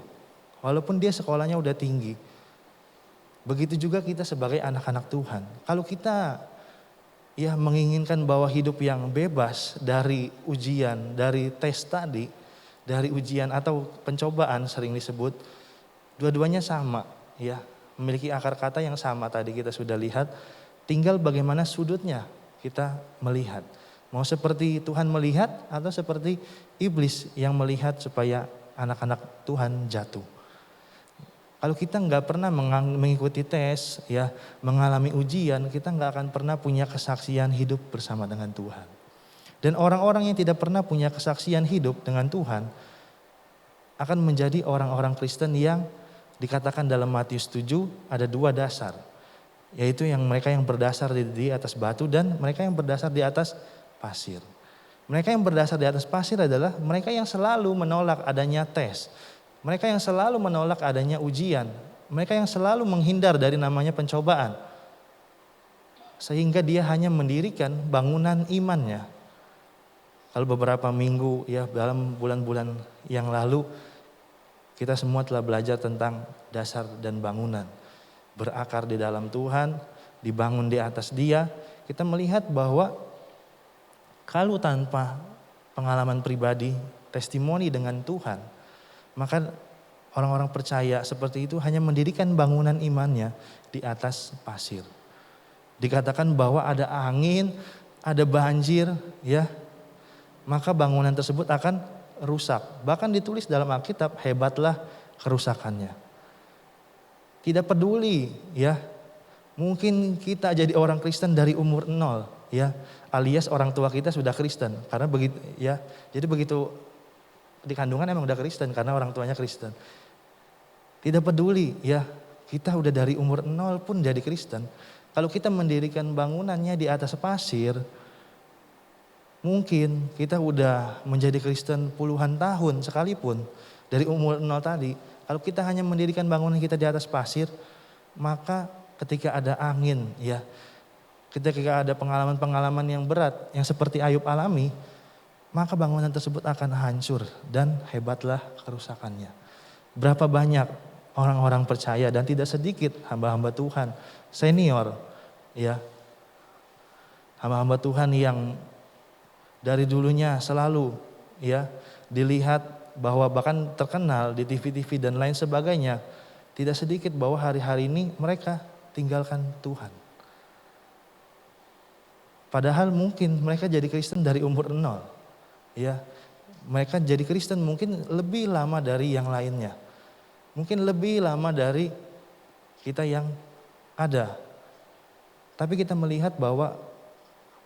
walaupun dia sekolahnya udah tinggi. Begitu juga kita sebagai anak-anak Tuhan. Kalau kita ya menginginkan bahwa hidup yang bebas dari ujian, dari tes tadi, dari ujian atau pencobaan sering disebut, dua-duanya sama, ya, memiliki akar kata yang sama tadi kita sudah lihat, tinggal bagaimana sudutnya kita melihat. Mau seperti Tuhan melihat atau seperti iblis yang melihat supaya anak-anak Tuhan jatuh. Kalau kita nggak pernah mengikuti tes, ya, mengalami ujian, kita nggak akan pernah punya kesaksian hidup bersama dengan Tuhan. Dan orang-orang yang tidak pernah punya kesaksian hidup dengan Tuhan akan menjadi orang-orang Kristen yang dikatakan dalam Matius 7 ada dua dasar. Yaitu yang mereka yang berdasar di atas batu dan mereka yang berdasar di atas pasir. Mereka yang berdasar di atas pasir adalah mereka yang selalu menolak adanya tes. Mereka yang selalu menolak adanya ujian. Mereka yang selalu menghindar dari namanya pencobaan. Sehingga dia hanya mendirikan bangunan imannya. Kalau beberapa minggu ya dalam bulan-bulan yang lalu kita semua telah belajar tentang dasar dan bangunan. Berakar di dalam Tuhan, dibangun di atas Dia. Kita melihat bahwa kalau tanpa pengalaman pribadi, testimoni dengan Tuhan, maka orang-orang percaya seperti itu hanya mendirikan bangunan imannya di atas pasir. Dikatakan bahwa ada angin, ada banjir, ya, maka bangunan tersebut akan rusak. Bahkan ditulis dalam Alkitab, hebatlah kerusakannya. Tidak peduli, ya, mungkin kita jadi orang Kristen dari umur 0, ya, alias orang tua kita sudah Kristen. Karena begitu, ya, jadi begitu di kandungan emang udah Kristen karena orang tuanya Kristen. Tidak peduli, ya, kita udah dari umur 0 pun jadi Kristen. Kalau kita mendirikan bangunannya di atas pasir, mungkin kita udah menjadi Kristen puluhan tahun sekalipun dari umur 0 tadi. Kalau kita hanya mendirikan bangunan kita di atas pasir, maka ketika ada angin, ya, ketika ada pengalaman-pengalaman yang berat yang seperti Ayub alami, maka bangunan tersebut akan hancur dan hebatlah kerusakannya. Berapa banyak orang-orang percaya dan tidak sedikit hamba-hamba Tuhan senior, ya, hamba-hamba Tuhan yang dari dulunya selalu, ya, dilihat bahwa bahkan terkenal di TV-TV dan lain sebagainya, tidak sedikit bahwa hari-hari ini mereka tinggalkan Tuhan. Padahal mungkin mereka jadi Kristen dari umur 0. Ya, mereka jadi Kristen mungkin lebih lama dari yang lainnya. Mungkin lebih lama dari kita yang ada. Tapi kita melihat bahwa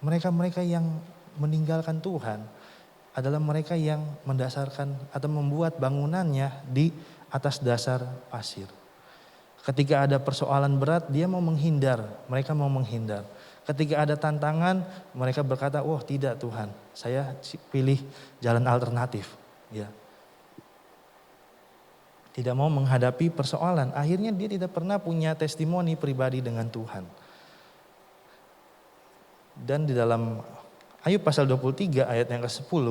mereka-mereka yang meninggalkan Tuhan adalah mereka yang mendasarkan atau membuat bangunannya di atas dasar pasir. Ketika ada persoalan berat, dia mau menghindar, mereka mau menghindar. Ketika ada tantangan, mereka berkata, "Wah, tidak Tuhan, saya pilih jalan alternatif." Ya. Tidak mau menghadapi persoalan, akhirnya dia tidak pernah punya testimoni pribadi dengan Tuhan. Dan di dalam Ayub pasal 23 ayat yang ke-10,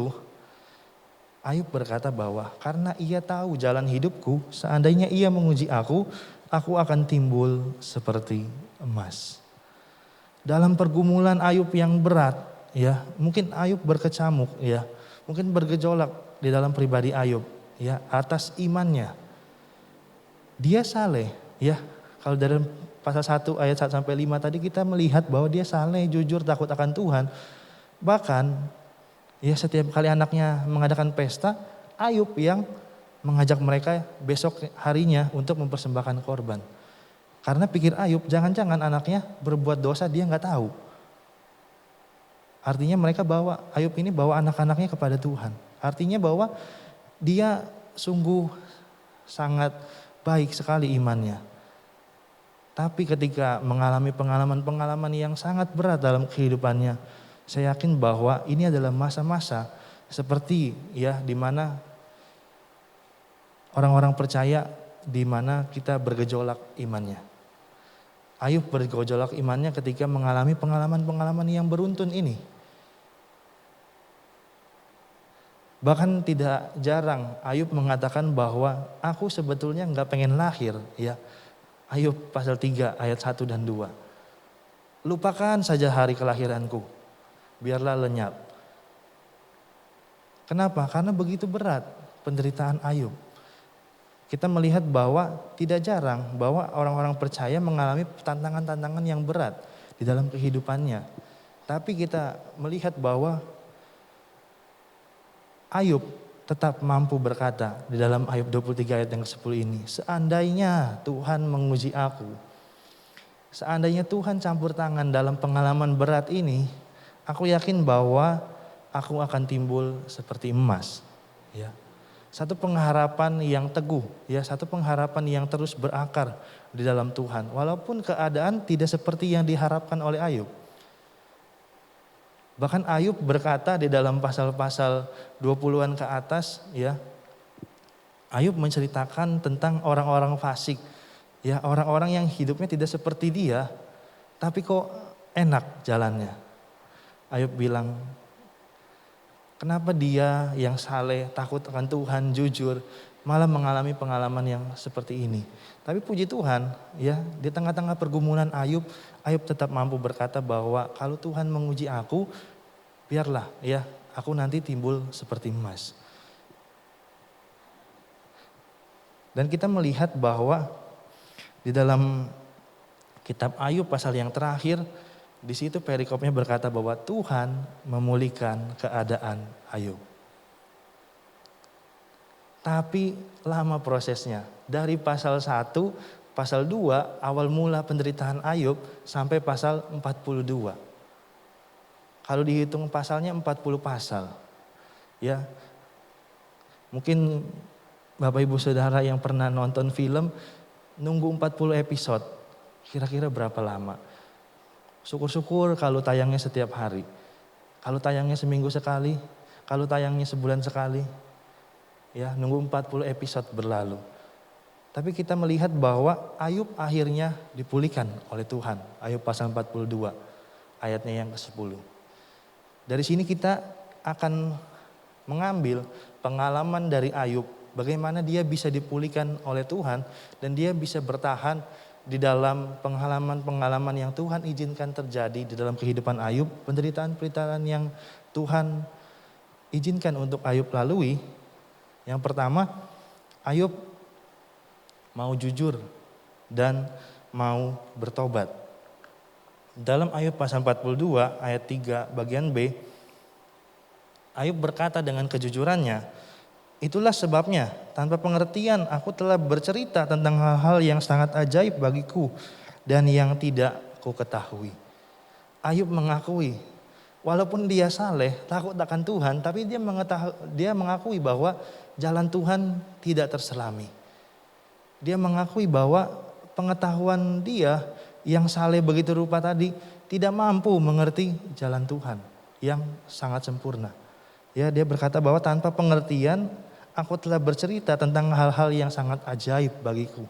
Ayub berkata bahwa karena ia tahu jalan hidupku, seandainya ia menguji aku akan timbul seperti emas. Dalam pergumulan Ayub yang berat, ya, mungkin Ayub berkecamuk, ya, mungkin bergejolak di dalam pribadi Ayub, ya, atas imannya. Dia saleh, ya. Kalau dari pasal 1 ayat 1 sampai 5 tadi kita melihat bahwa dia saleh, jujur, takut akan Tuhan. Bahkan, ya, setiap kali anaknya mengadakan pesta, Ayub yang mengajak mereka besok harinya untuk mempersembahkan korban. Karena pikir Ayub, jangan-jangan anaknya berbuat dosa dia nggak tahu. Artinya mereka Ayub ini bawa anak-anaknya kepada Tuhan. Artinya bahwa dia sungguh sangat baik sekali imannya. Tapi ketika mengalami pengalaman-pengalaman yang sangat berat dalam kehidupannya, saya yakin bahwa ini adalah masa-masa seperti, ya, di mana orang-orang percaya, di mana kita bergejolak imannya. Ayub bergejolak imannya ketika mengalami pengalaman-pengalaman yang beruntun ini. Bahkan tidak jarang Ayub mengatakan bahwa aku sebetulnya nggak pengen lahir, ya. Ayub pasal 3 ayat 1 dan 2. Lupakan saja hari kelahiranku, biarlah lenyap. Kenapa? Karena begitu berat penderitaan Ayub. Kita melihat bahwa tidak jarang bahwa orang-orang percaya mengalami tantangan-tantangan yang berat di dalam kehidupannya. Tapi kita melihat bahwa Ayub tetap mampu berkata di dalam Ayub 23 ayat yang ke-10 ini, seandainya Tuhan menguji aku, seandainya Tuhan campur tangan dalam pengalaman berat ini, aku yakin bahwa aku akan timbul seperti emas. Ya. Satu pengharapan yang teguh, ya, satu pengharapan yang terus berakar di dalam Tuhan. Walaupun keadaan tidak seperti yang diharapkan oleh Ayub. Bahkan Ayub berkata di dalam pasal-pasal 20-an ke atas, ya, Ayub menceritakan tentang orang-orang fasik, ya, orang-orang yang hidupnya tidak seperti dia, tapi kok enak jalannya. Ayub bilang, kenapa dia yang saleh, takut akan Tuhan, jujur, malah mengalami pengalaman yang seperti ini. Tapi puji Tuhan, ya, di tengah-tengah pergumulan Ayub, Ayub tetap mampu berkata bahwa kalau Tuhan menguji aku, biarlah, ya, aku nanti timbul seperti emas. Dan kita melihat bahwa di dalam kitab Ayub pasal yang terakhir, di situ perikopnya berkata bahwa Tuhan memulihkan keadaan Ayub. Tapi lama prosesnya. Dari pasal 1, pasal 2, awal mula penderitaan Ayub sampai pasal 42. Kalau dihitung pasalnya 40 pasal. Ya. Mungkin Bapak Ibu Saudara yang pernah nonton film nunggu 40 episode. Kira-kira berapa lama? Syukur-syukur kalau tayangnya setiap hari. Kalau tayangnya seminggu sekali, kalau tayangnya sebulan sekali. Ya, nunggu 40 episode berlalu. Tapi kita melihat bahwa Ayub akhirnya dipulihkan oleh Tuhan. Ayub pasal 42 ayatnya yang ke-10. Dari sini kita akan mengambil pengalaman dari Ayub. Bagaimana dia bisa dipulihkan oleh Tuhan dan dia bisa bertahan di dalam pengalaman-pengalaman yang Tuhan izinkan terjadi di dalam kehidupan Ayub. Penderitaan-penderitaan yang Tuhan izinkan untuk Ayub lalui. Yang pertama, Ayub mau jujur dan mau bertobat. Dalam Ayub pasal 42 ayat 3 bagian B, Ayub berkata dengan kejujurannya, itulah sebabnya tanpa pengertian aku telah bercerita tentang hal-hal yang sangat ajaib bagiku dan yang tidak ku ketahui. Ayub mengakui walaupun dia saleh, takut akan Tuhan, tapi dia mengakui bahwa jalan Tuhan tidak terselami. Dia mengakui bahwa pengetahuan dia yang saleh begitu rupa tadi tidak mampu mengerti jalan Tuhan yang sangat sempurna. Ya, dia berkata bahwa tanpa pengertian aku telah bercerita tentang hal-hal yang sangat ajaib bagiku.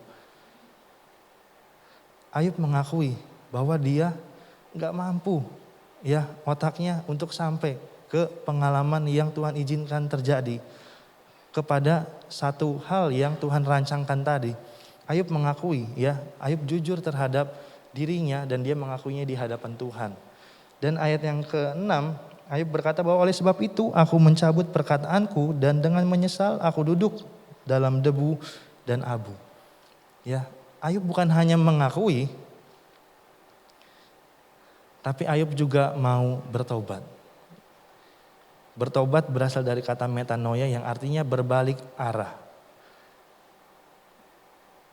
Ayub mengakui bahwa dia gak mampu, ya, otaknya untuk sampai ke pengalaman yang Tuhan izinkan terjadi kepada satu hal yang Tuhan rancangkan tadi. Ayub mengakui, ya, Ayub jujur terhadap dirinya dan dia mengakuinya di hadapan Tuhan. Dan ayat yang ke-6, Ayub berkata bahwa oleh sebab itu aku mencabut perkataanku dan dengan menyesal aku duduk dalam debu dan abu. Ya, Ayub bukan hanya mengakui, tapi Ayub juga mau bertobat. Bertobat berasal dari kata metanoia yang artinya berbalik arah.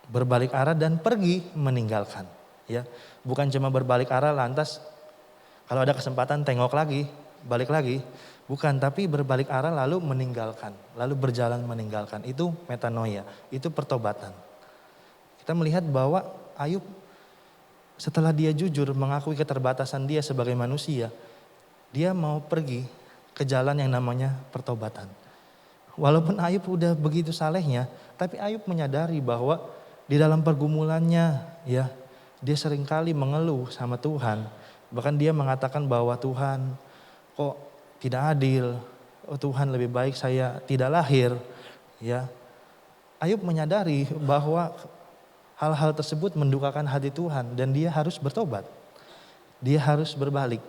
Berbalik arah dan pergi meninggalkan. Ya, bukan cuma berbalik arah lantas kalau ada kesempatan tengok lagi, balik lagi. Bukan, tapi berbalik arah lalu meninggalkan, lalu berjalan meninggalkan. Itu metanoia, itu pertobatan. Kita melihat bahwa Ayub setelah dia jujur mengakui keterbatasan dia sebagai manusia, dia mau pergi ke jalan yang namanya pertobatan. Walaupun Ayub udah begitu salehnya, tapi Ayub menyadari bahwa di dalam pergumulannya, ya, dia seringkali mengeluh sama Tuhan. Bahkan dia mengatakan bahwa Tuhan kok tidak adil, oh Tuhan lebih baik saya tidak lahir. Ya, Ayub menyadari bahwa hal-hal tersebut mendukakan hati Tuhan dan dia harus bertobat. Dia harus berbalik.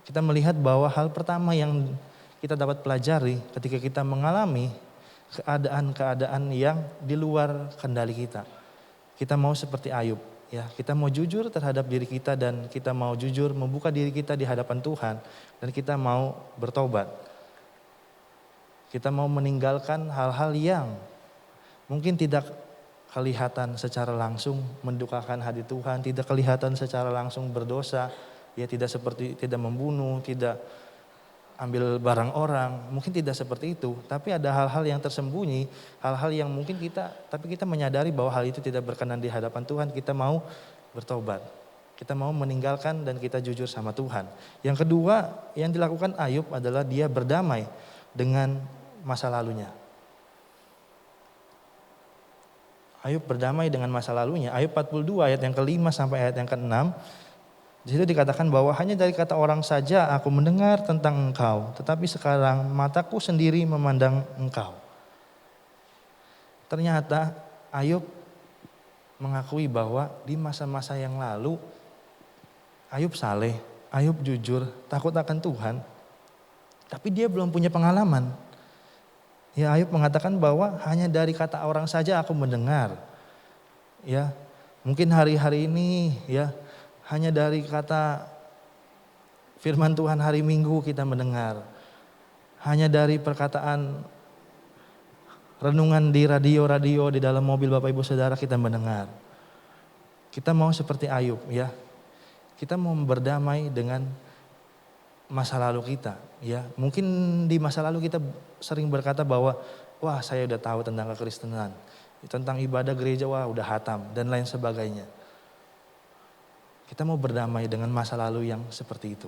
Kita melihat bahwa hal pertama yang kita dapat pelajari ketika kita mengalami keadaan-keadaan yang di luar kendali kita. Kita mau seperti Ayub, ya, kita mau jujur terhadap diri kita dan kita mau jujur membuka diri kita di hadapan Tuhan dan kita mau bertobat. Kita mau meninggalkan hal-hal yang mungkin tidak kelihatan secara langsung mendukakan hati Tuhan, tidak kelihatan secara langsung berdosa, ya, tidak seperti tidak membunuh, tidak ambil barang orang, mungkin tidak seperti itu, tapi ada hal-hal yang tersembunyi, hal-hal yang mungkin tapi kita menyadari bahwa hal itu tidak berkenan di hadapan Tuhan, kita mau bertobat. Kita mau meninggalkan dan kita jujur sama Tuhan. Yang kedua yang dilakukan Ayub adalah dia berdamai dengan masa lalunya. Ayub berdamai dengan masa lalunya. Ayub 42 ayat yang ke-5 sampai ayat yang ke-6. Di situ dikatakan bahwa hanya dari kata orang saja aku mendengar tentang engkau. Tetapi sekarang mataku sendiri memandang engkau. Ternyata Ayub mengakui bahwa di masa-masa yang lalu Ayub saleh, Ayub jujur, takut akan Tuhan. Tapi dia belum punya pengalaman. Ya, Ayub mengatakan bahwa hanya dari kata orang saja aku mendengar. Ya, mungkin hari-hari ini ya hanya dari kata firman Tuhan hari Minggu kita mendengar. Hanya dari perkataan renungan di radio-radio di dalam mobil Bapak Ibu Saudara kita mendengar. Kita mau seperti Ayub ya. Kita mau berdamai dengan masa lalu kita ya. Mungkin di masa lalu kita sering berkata bahwa wah saya udah tahu tentang kekristenan, tentang ibadah gereja wah udah hatam dan lain sebagainya. Kita mau berdamai dengan masa lalu yang seperti itu.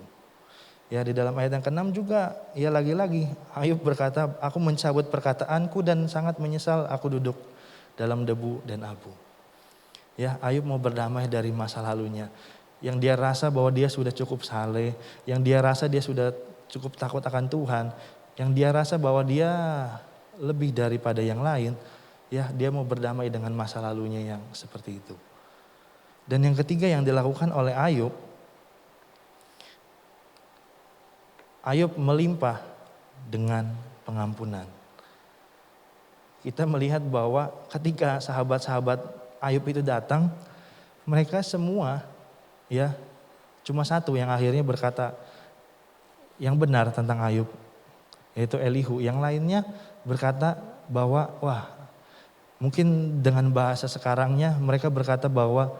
Ya di dalam ayat yang ke-6 juga ya lagi-lagi Ayub berkata aku mencabut perkataanku dan sangat menyesal aku duduk dalam debu dan abu. Ya Ayub mau berdamai dari masa lalunya. Yang dia rasa bahwa dia sudah cukup saleh, yang dia rasa dia sudah cukup takut akan Tuhan, yang dia rasa bahwa dia lebih daripada yang lain, ya dia mau berdamai dengan masa lalunya yang seperti itu. Dan yang ketiga yang dilakukan oleh Ayub, Ayub melimpah dengan pengampunan. Kita melihat bahwa ketika sahabat-sahabat Ayub itu datang, mereka semua ya, cuma satu yang akhirnya berkata yang benar tentang Ayub, yaitu Elihu. Yang lainnya berkata bahwa wah mungkin dengan bahasa sekarangnya mereka berkata bahwa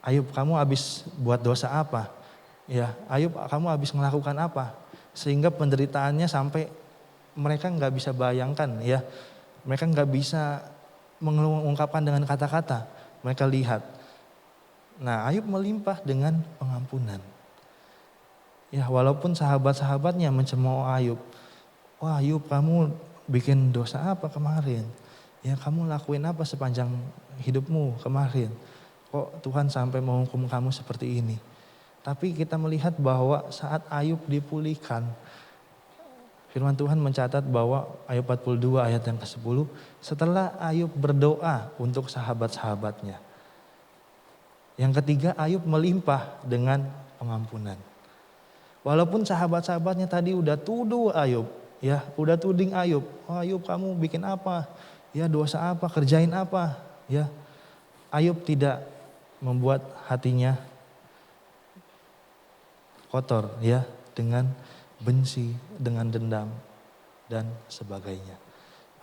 Ayub kamu habis buat dosa apa? Ya Ayub kamu habis melakukan apa? Sehingga penderitaannya sampai mereka nggak bisa bayangkan ya. Mereka nggak bisa mengungkapkan dengan kata-kata. Mereka lihat. Nah Ayub melimpah dengan pengampunan. Ya walaupun sahabat-sahabatnya mencemooh Ayub. Wah Ayub kamu bikin dosa apa kemarin? Ya kamu lakuin apa sepanjang hidupmu kemarin? Kok Tuhan sampai menghukum kamu seperti ini? Tapi kita melihat bahwa saat Ayub dipulihkan. Firman Tuhan mencatat bahwa Ayub 42 ayat yang ke-10. Setelah Ayub berdoa untuk sahabat-sahabatnya. Yang ketiga Ayub melimpah dengan pengampunan. Walaupun sahabat-sahabatnya tadi udah tuduh Ayub, ya udah tuding Ayub. Oh Ayub kamu bikin apa? Ya dosa apa? Kerjain apa? Ya Ayub tidak membuat hatinya kotor ya dengan benci, dengan dendam dan sebagainya.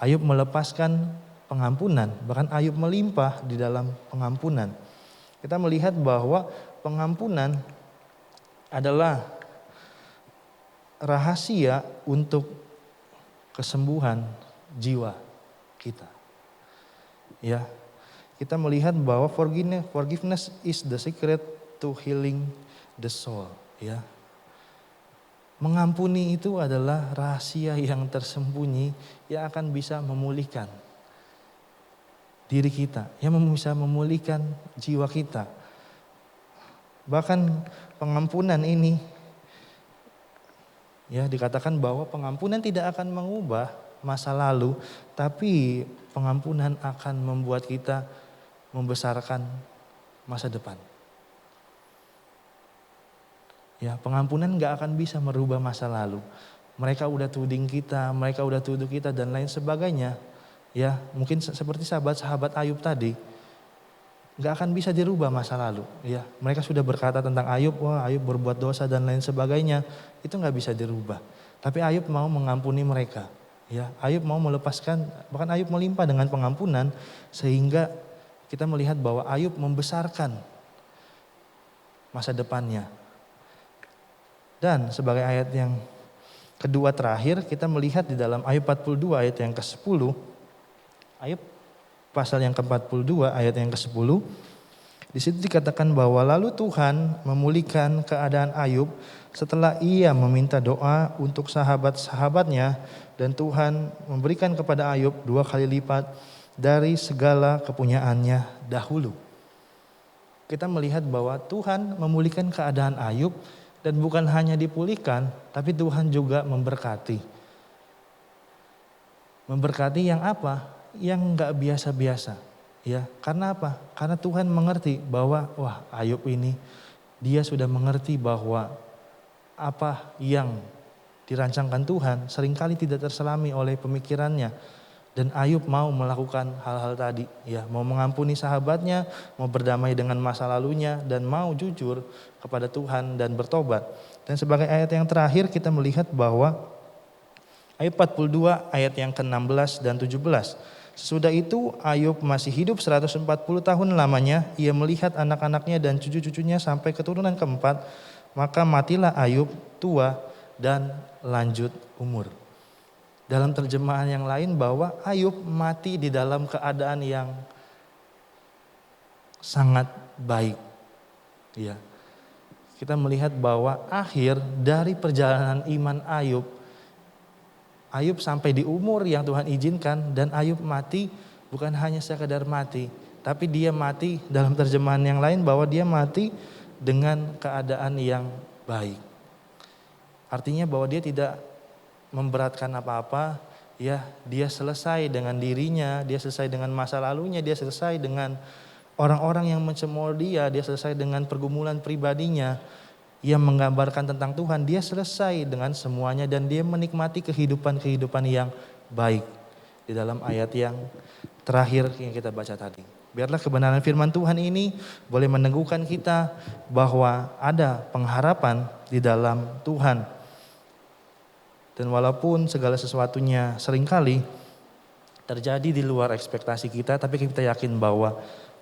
Ayub melepaskan pengampunan, bahkan Ayub melimpah di dalam pengampunan. Kita melihat bahwa pengampunan adalah rahasia untuk kesembuhan jiwa kita. Ya, kita melihat bahwa forgiveness is the secret to healing the soul. Ya, mengampuni itu adalah rahasia yang tersembunyi yang akan bisa memulihkan diri kita, yang bisa memulihkan jiwa kita. Bahkan pengampunan ini ya dikatakan bahwa pengampunan tidak akan mengubah masa lalu, tapi pengampunan akan membuat kita membesarkan masa depan. Ya, pengampunan gak akan bisa merubah masa lalu. Mereka udah tuding kita, mereka udah tuduh kita dan lain sebagainya. Ya, mungkin seperti sahabat-sahabat Ayub tadi, gak akan bisa dirubah masa lalu. Ya, mereka sudah berkata tentang Ayub, wah Ayub berbuat dosa dan lain sebagainya, itu gak bisa dirubah. Tapi Ayub mau mengampuni mereka. Ya, Ayub mau melepaskan, bahkan Ayub melimpah dengan pengampunan, sehingga kita melihat bahwa Ayub membesarkan masa depannya. Dan sebagai ayat yang kedua terakhir, kita melihat di dalam Ayub 42 ayat yang ke-10, Ayub pasal yang ke-42 ayat yang ke-10, Di situ dikatakan bahwa lalu Tuhan memulihkan keadaan Ayub setelah ia meminta doa untuk sahabat-sahabatnya, dan Tuhan memberikan kepada Ayub 2 kali lipat dari segala kepunyaannya dahulu. Kita melihat bahwa Tuhan memulihkan keadaan Ayub, dan bukan hanya dipulihkan, tapi Tuhan juga memberkati. Memberkati yang apa? Yang enggak biasa-biasa. Ya, karena apa? Karena Tuhan mengerti bahwa Ayub ini dia sudah mengerti bahwa apa yang dirancangkan Tuhan seringkali tidak terselami oleh pemikirannya, dan Ayub mau melakukan hal-hal tadi, ya, mau mengampuni sahabatnya, mau berdamai dengan masa lalunya, dan mau jujur kepada Tuhan dan bertobat. Dan sebagai ayat yang terakhir kita melihat bahwa ayat 42 ayat yang ke-16 dan 17. Sesudah itu Ayub masih hidup 140 tahun lamanya, ia melihat anak-anaknya dan cucu-cucunya sampai keturunan keempat, maka matilah Ayub tua dan lanjut umur. Dalam terjemahan yang lain bahwa Ayub mati di dalam keadaan yang sangat baik. Ya. Kita melihat bahwa akhir dari perjalanan iman Ayub sampai di umur yang Tuhan izinkan, dan Ayub mati bukan hanya sekedar mati, tapi dia mati dalam terjemahan yang lain bahwa dia mati dengan keadaan yang baik. Artinya bahwa dia tidak memberatkan apa-apa, ya, dia selesai dengan dirinya, dia selesai dengan masa lalunya, dia selesai dengan orang-orang yang mencemooh dia selesai dengan pergumulan pribadinya yang menggambarkan tentang Tuhan, dia selesai dengan semuanya dan dia menikmati kehidupan yang baik. Di dalam ayat yang terakhir yang kita baca tadi. Biarlah kebenaran firman Tuhan ini boleh meneguhkan kita bahwa ada pengharapan di dalam Tuhan. Dan walaupun segala sesuatunya seringkali terjadi di luar ekspektasi kita, tapi kita yakin bahwa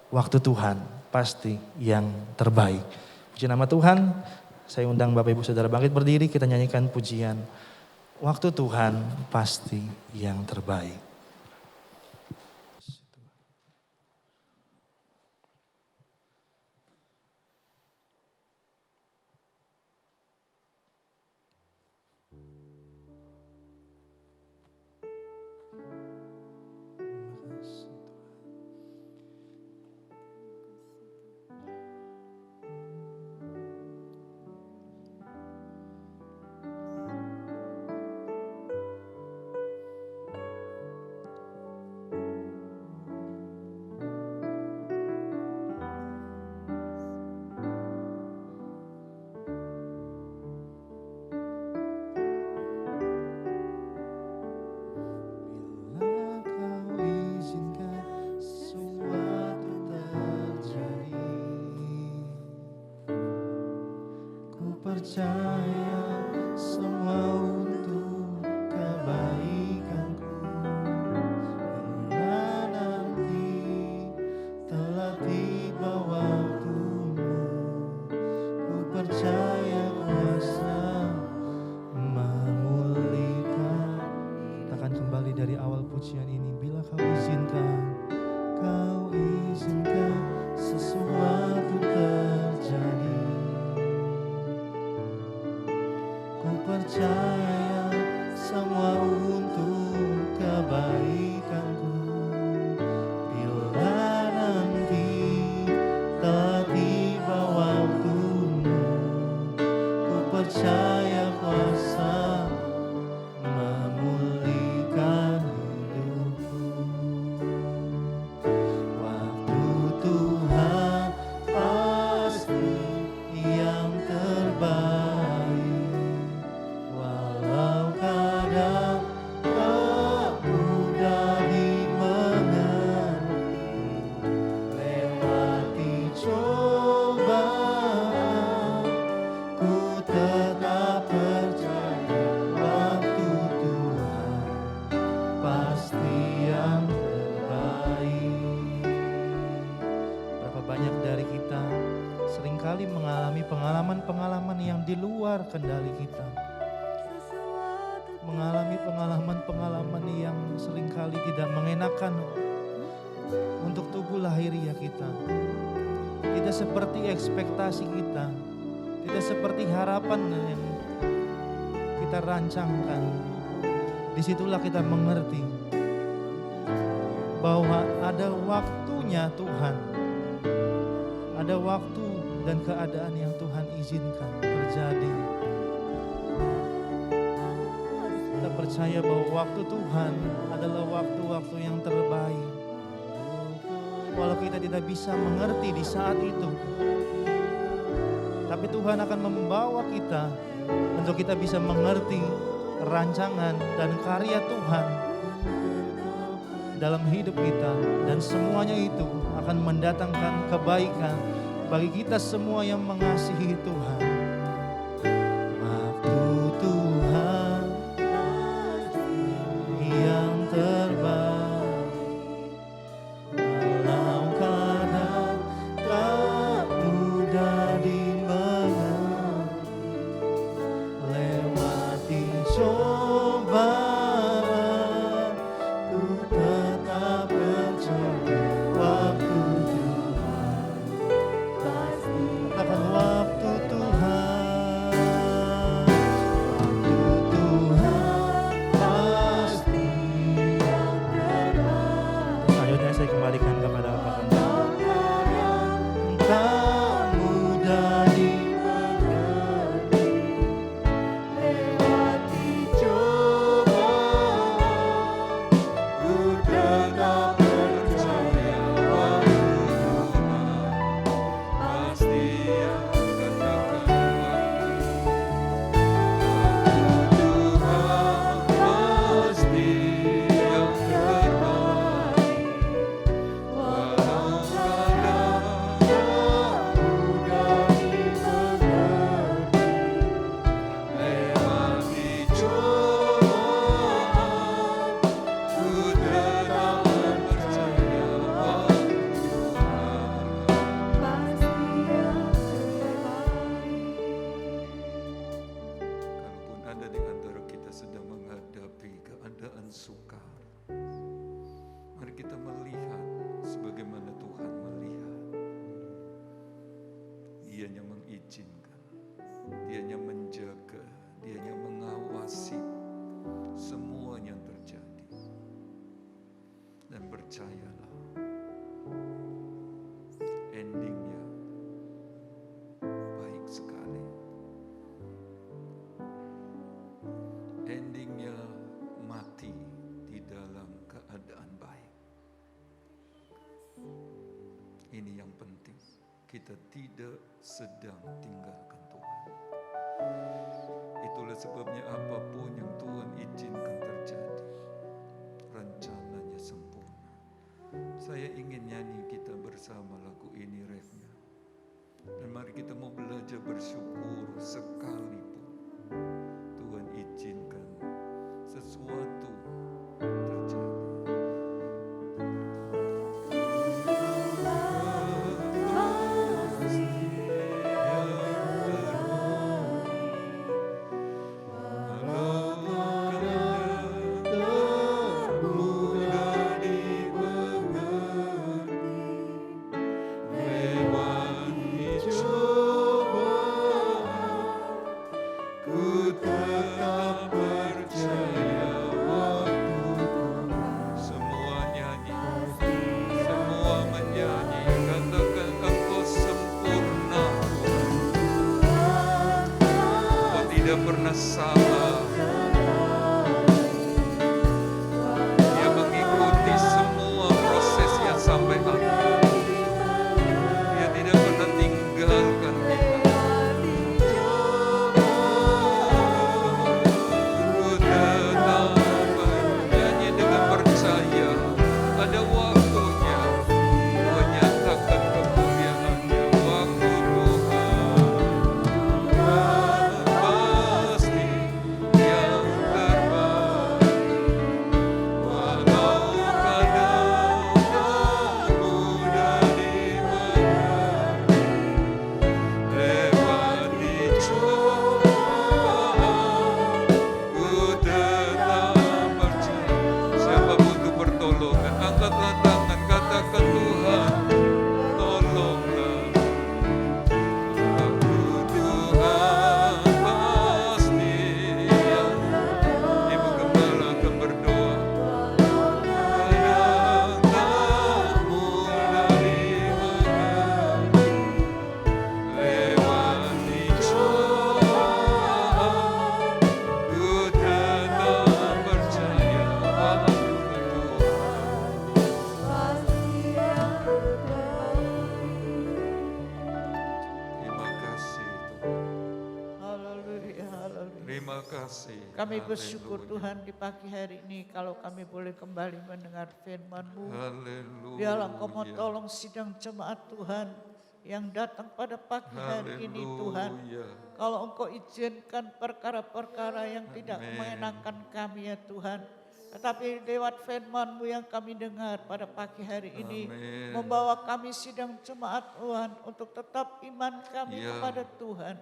waktu Tuhan pasti yang terbaik. Puji nama Tuhan. Saya undang Bapak Ibu Saudara bangkit berdiri, kita nyanyikan pujian waktu Tuhan pasti yang terbaik. Percaya semua untuk kebaikanku. Bila nanti telah tiba waktumu, ku percaya kuasa memulihkan. Kita akan kembali dari awal pujian ini. Bila kau izinkan sesuatu terjadi, percaya semua untuk kebaikanku. Bila nanti telah tiba waktumu, ku percaya kuasa memulihkan hidupku. Waktu Tuhan pasti yang terbaik. Mengalami pengalaman-pengalaman yang di luar kendali kita, mengalami pengalaman-pengalaman yang seringkali tidak mengenakan untuk tubuh lahiriah kita. tidak seperti ekspektasi kita, tidak seperti harapan yang kita rancangkan. Disitulah kita mengerti bahwa ada waktunya Tuhan, ada waktu dan keadaan yang Tuhan izinkan terjadi. Kita percaya bahwa waktu Tuhan adalah waktu-waktu yang terbaik. Walau kita tidak bisa mengerti di saat itu, tapi Tuhan akan membawa kita untuk kita bisa mengerti rancangan dan karya Tuhan dalam hidup kita, dan semuanya itu akan mendatangkan kebaikan bagi kita semua yang mengasihi Tuhan. Waktu Tuhan yang terbaik, walau kadang tak mudah dimengerti, lewati cobaan ku tetap percaya. Waktu Tuhan pasti, katakan waktu Tuhan, waktu Tuhan pasti yang terbaik. Selanjutnya saya kembalikan kepada Bapak. Tak mudah dimengerti, lewati cobaan ku tetap percaya. Waktu Tuhan pasti yang terbaik. Tuhan pasti yang terbaik. Walau kadang tak mudah dimengerti, lewati cobaan ku tetap percaya. Waktu Tuhan pasti yang terbaik. Kalaupun ada di antara kita sedang menghadapi keadaan sukar, mari kita melihat sebagaimana Tuhan melihat. Dianya mengizinkan, Dianya menjaga, Dianya mengawasi semua yang terjadi. Dan percayalah, endingnya baik sekali. Endingnya mati di dalam keadaan baik. Ini yang penting, kita tidak sedang tinggalkan Tuhan. Itulah sebabnya apapun yang Tuhan izinkan terjadi, rencananya sempurna. Saya ingin nyanyi kita bersama lagu ini, refnya. Dan mari kita mau belajar bersyukur sekalipun Tuhan izinkan sesuatu terjadi. Kami bersyukur Tuhan di pagi hari ini kalau kami boleh kembali mendengar firman-Mu. Haleluya. Biarlah Engkau mau tolong sidang jemaat Tuhan yang datang pada pagi hari ini Tuhan. Kalau Engkau izinkan perkara-perkara yang tidak mengenakan kami ya Tuhan. Tetapi lewat firman-Mu yang kami dengar pada pagi hari ini. Membawa kami sidang jemaat Tuhan untuk tetap iman kami kepada Tuhan.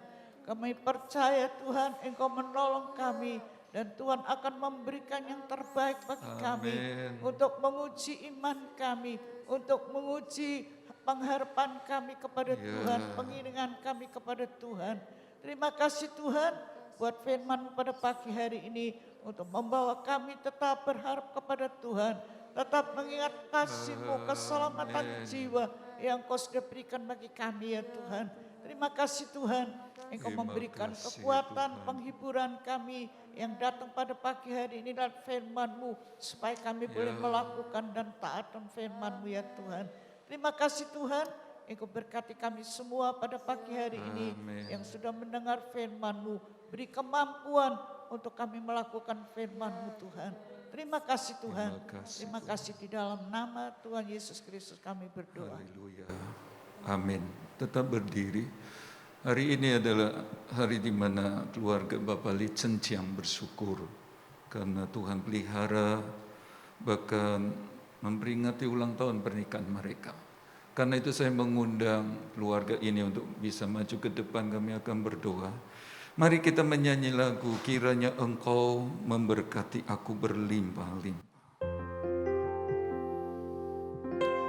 Kami percaya Tuhan Engkau menolong kami. Dan Tuhan akan memberikan yang terbaik bagi kami. Untuk menguji iman kami. Untuk menguji pengharapan kami kepada Tuhan. Pengiringan kami kepada Tuhan. Terima kasih Tuhan buat firman pada pagi hari ini. Untuk membawa kami tetap berharap kepada Tuhan. Tetap mengingat kasih-Mu, keselamatan jiwa yang Kau sudah berikan bagi kami ya Tuhan. Terima kasih Tuhan. Engkau memberikan kekuatan, penghiburan kami yang datang pada pagi hari ini dan firman-Mu. Supaya kami boleh melakukan dan taat dan firman-Mu ya Tuhan. Terima kasih Tuhan. Engkau berkati kami semua pada pagi hari ini. Yang sudah mendengar firman-Mu. Beri kemampuan untuk kami melakukan firman-Mu Tuhan. Terima kasih Tuhan. Terima kasih di dalam nama Tuhan Yesus Kristus kami berdoa. Haleluya. Amin. Tetap berdiri. Hari ini adalah hari di mana keluarga Bapak Li Cenciang bersyukur karena Tuhan pelihara, bahkan memperingati ulang tahun pernikahan mereka. Karena itu saya mengundang keluarga ini untuk bisa maju ke depan, kami akan berdoa. Mari kita menyanyi lagu Kiranya Engkau Memberkati Aku Berlimpah-limpah.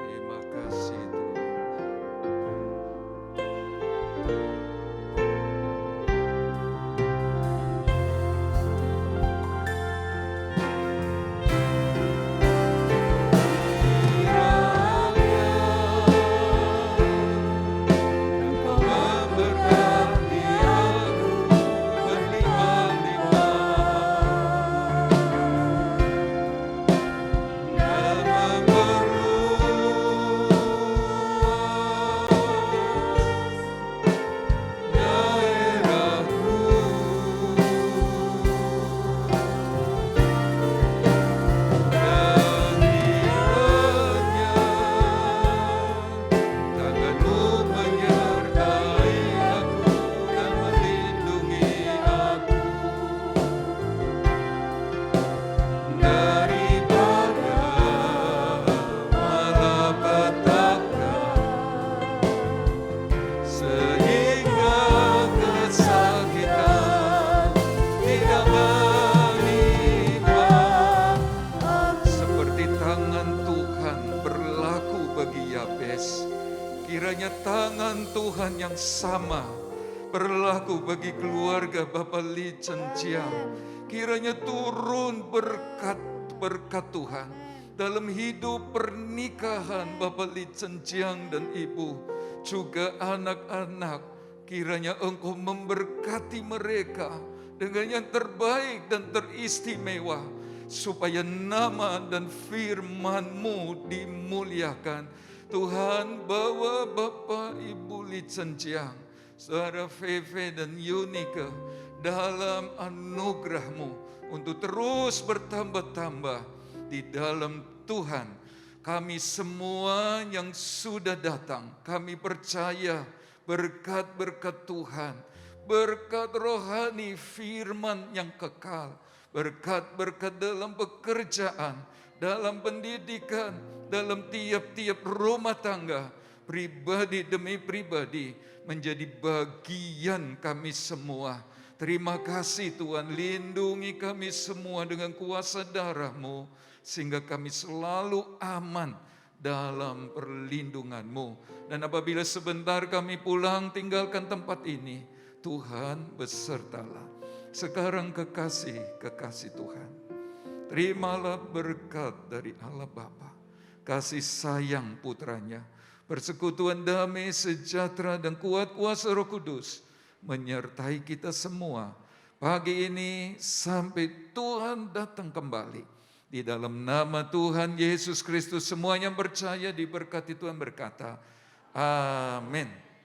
Terima kasih Tuhan. Kiranya tangan Tuhan yang sama berlaku bagi keluarga Bapak Li Cenciang. Kiranya turun berkat Tuhan dalam hidup pernikahan Bapak Li Cenciang dan Ibu, juga anak-anak. Kiranya Engkau memberkati mereka dengan yang terbaik dan teristimewa, supaya nama dan firman-Mu dimuliakan. Tuhan, bawa Bapak Ibu Li Cenciang, Saudara Feve dan Yunika dalam anugerah-Mu untuk terus bertambah-tambah di dalam Tuhan. Kami semua yang sudah datang, kami percaya berkat-berkat Tuhan, berkat rohani firman yang kekal, berkat-berkat dalam pekerjaan, dalam pendidikan, dalam tiap-tiap rumah tangga, pribadi demi pribadi, menjadi bagian kami semua. Terima kasih Tuhan, lindungi kami semua dengan kuasa darah-Mu, sehingga kami selalu aman dalam perlindungan-Mu. Dan apabila sebentar kami pulang tinggalkan tempat ini, Tuhan besertalah. Sekarang kekasih Tuhan, terimalah berkat dari Allah Bapa, kasih sayang putranya, persekutuan damai, sejahtera dan kuat kuasa Roh Kudus menyertai kita semua pagi ini sampai Tuhan datang kembali. Di dalam nama Tuhan Yesus Kristus, semua yang percaya diberkati Tuhan berkata, amin.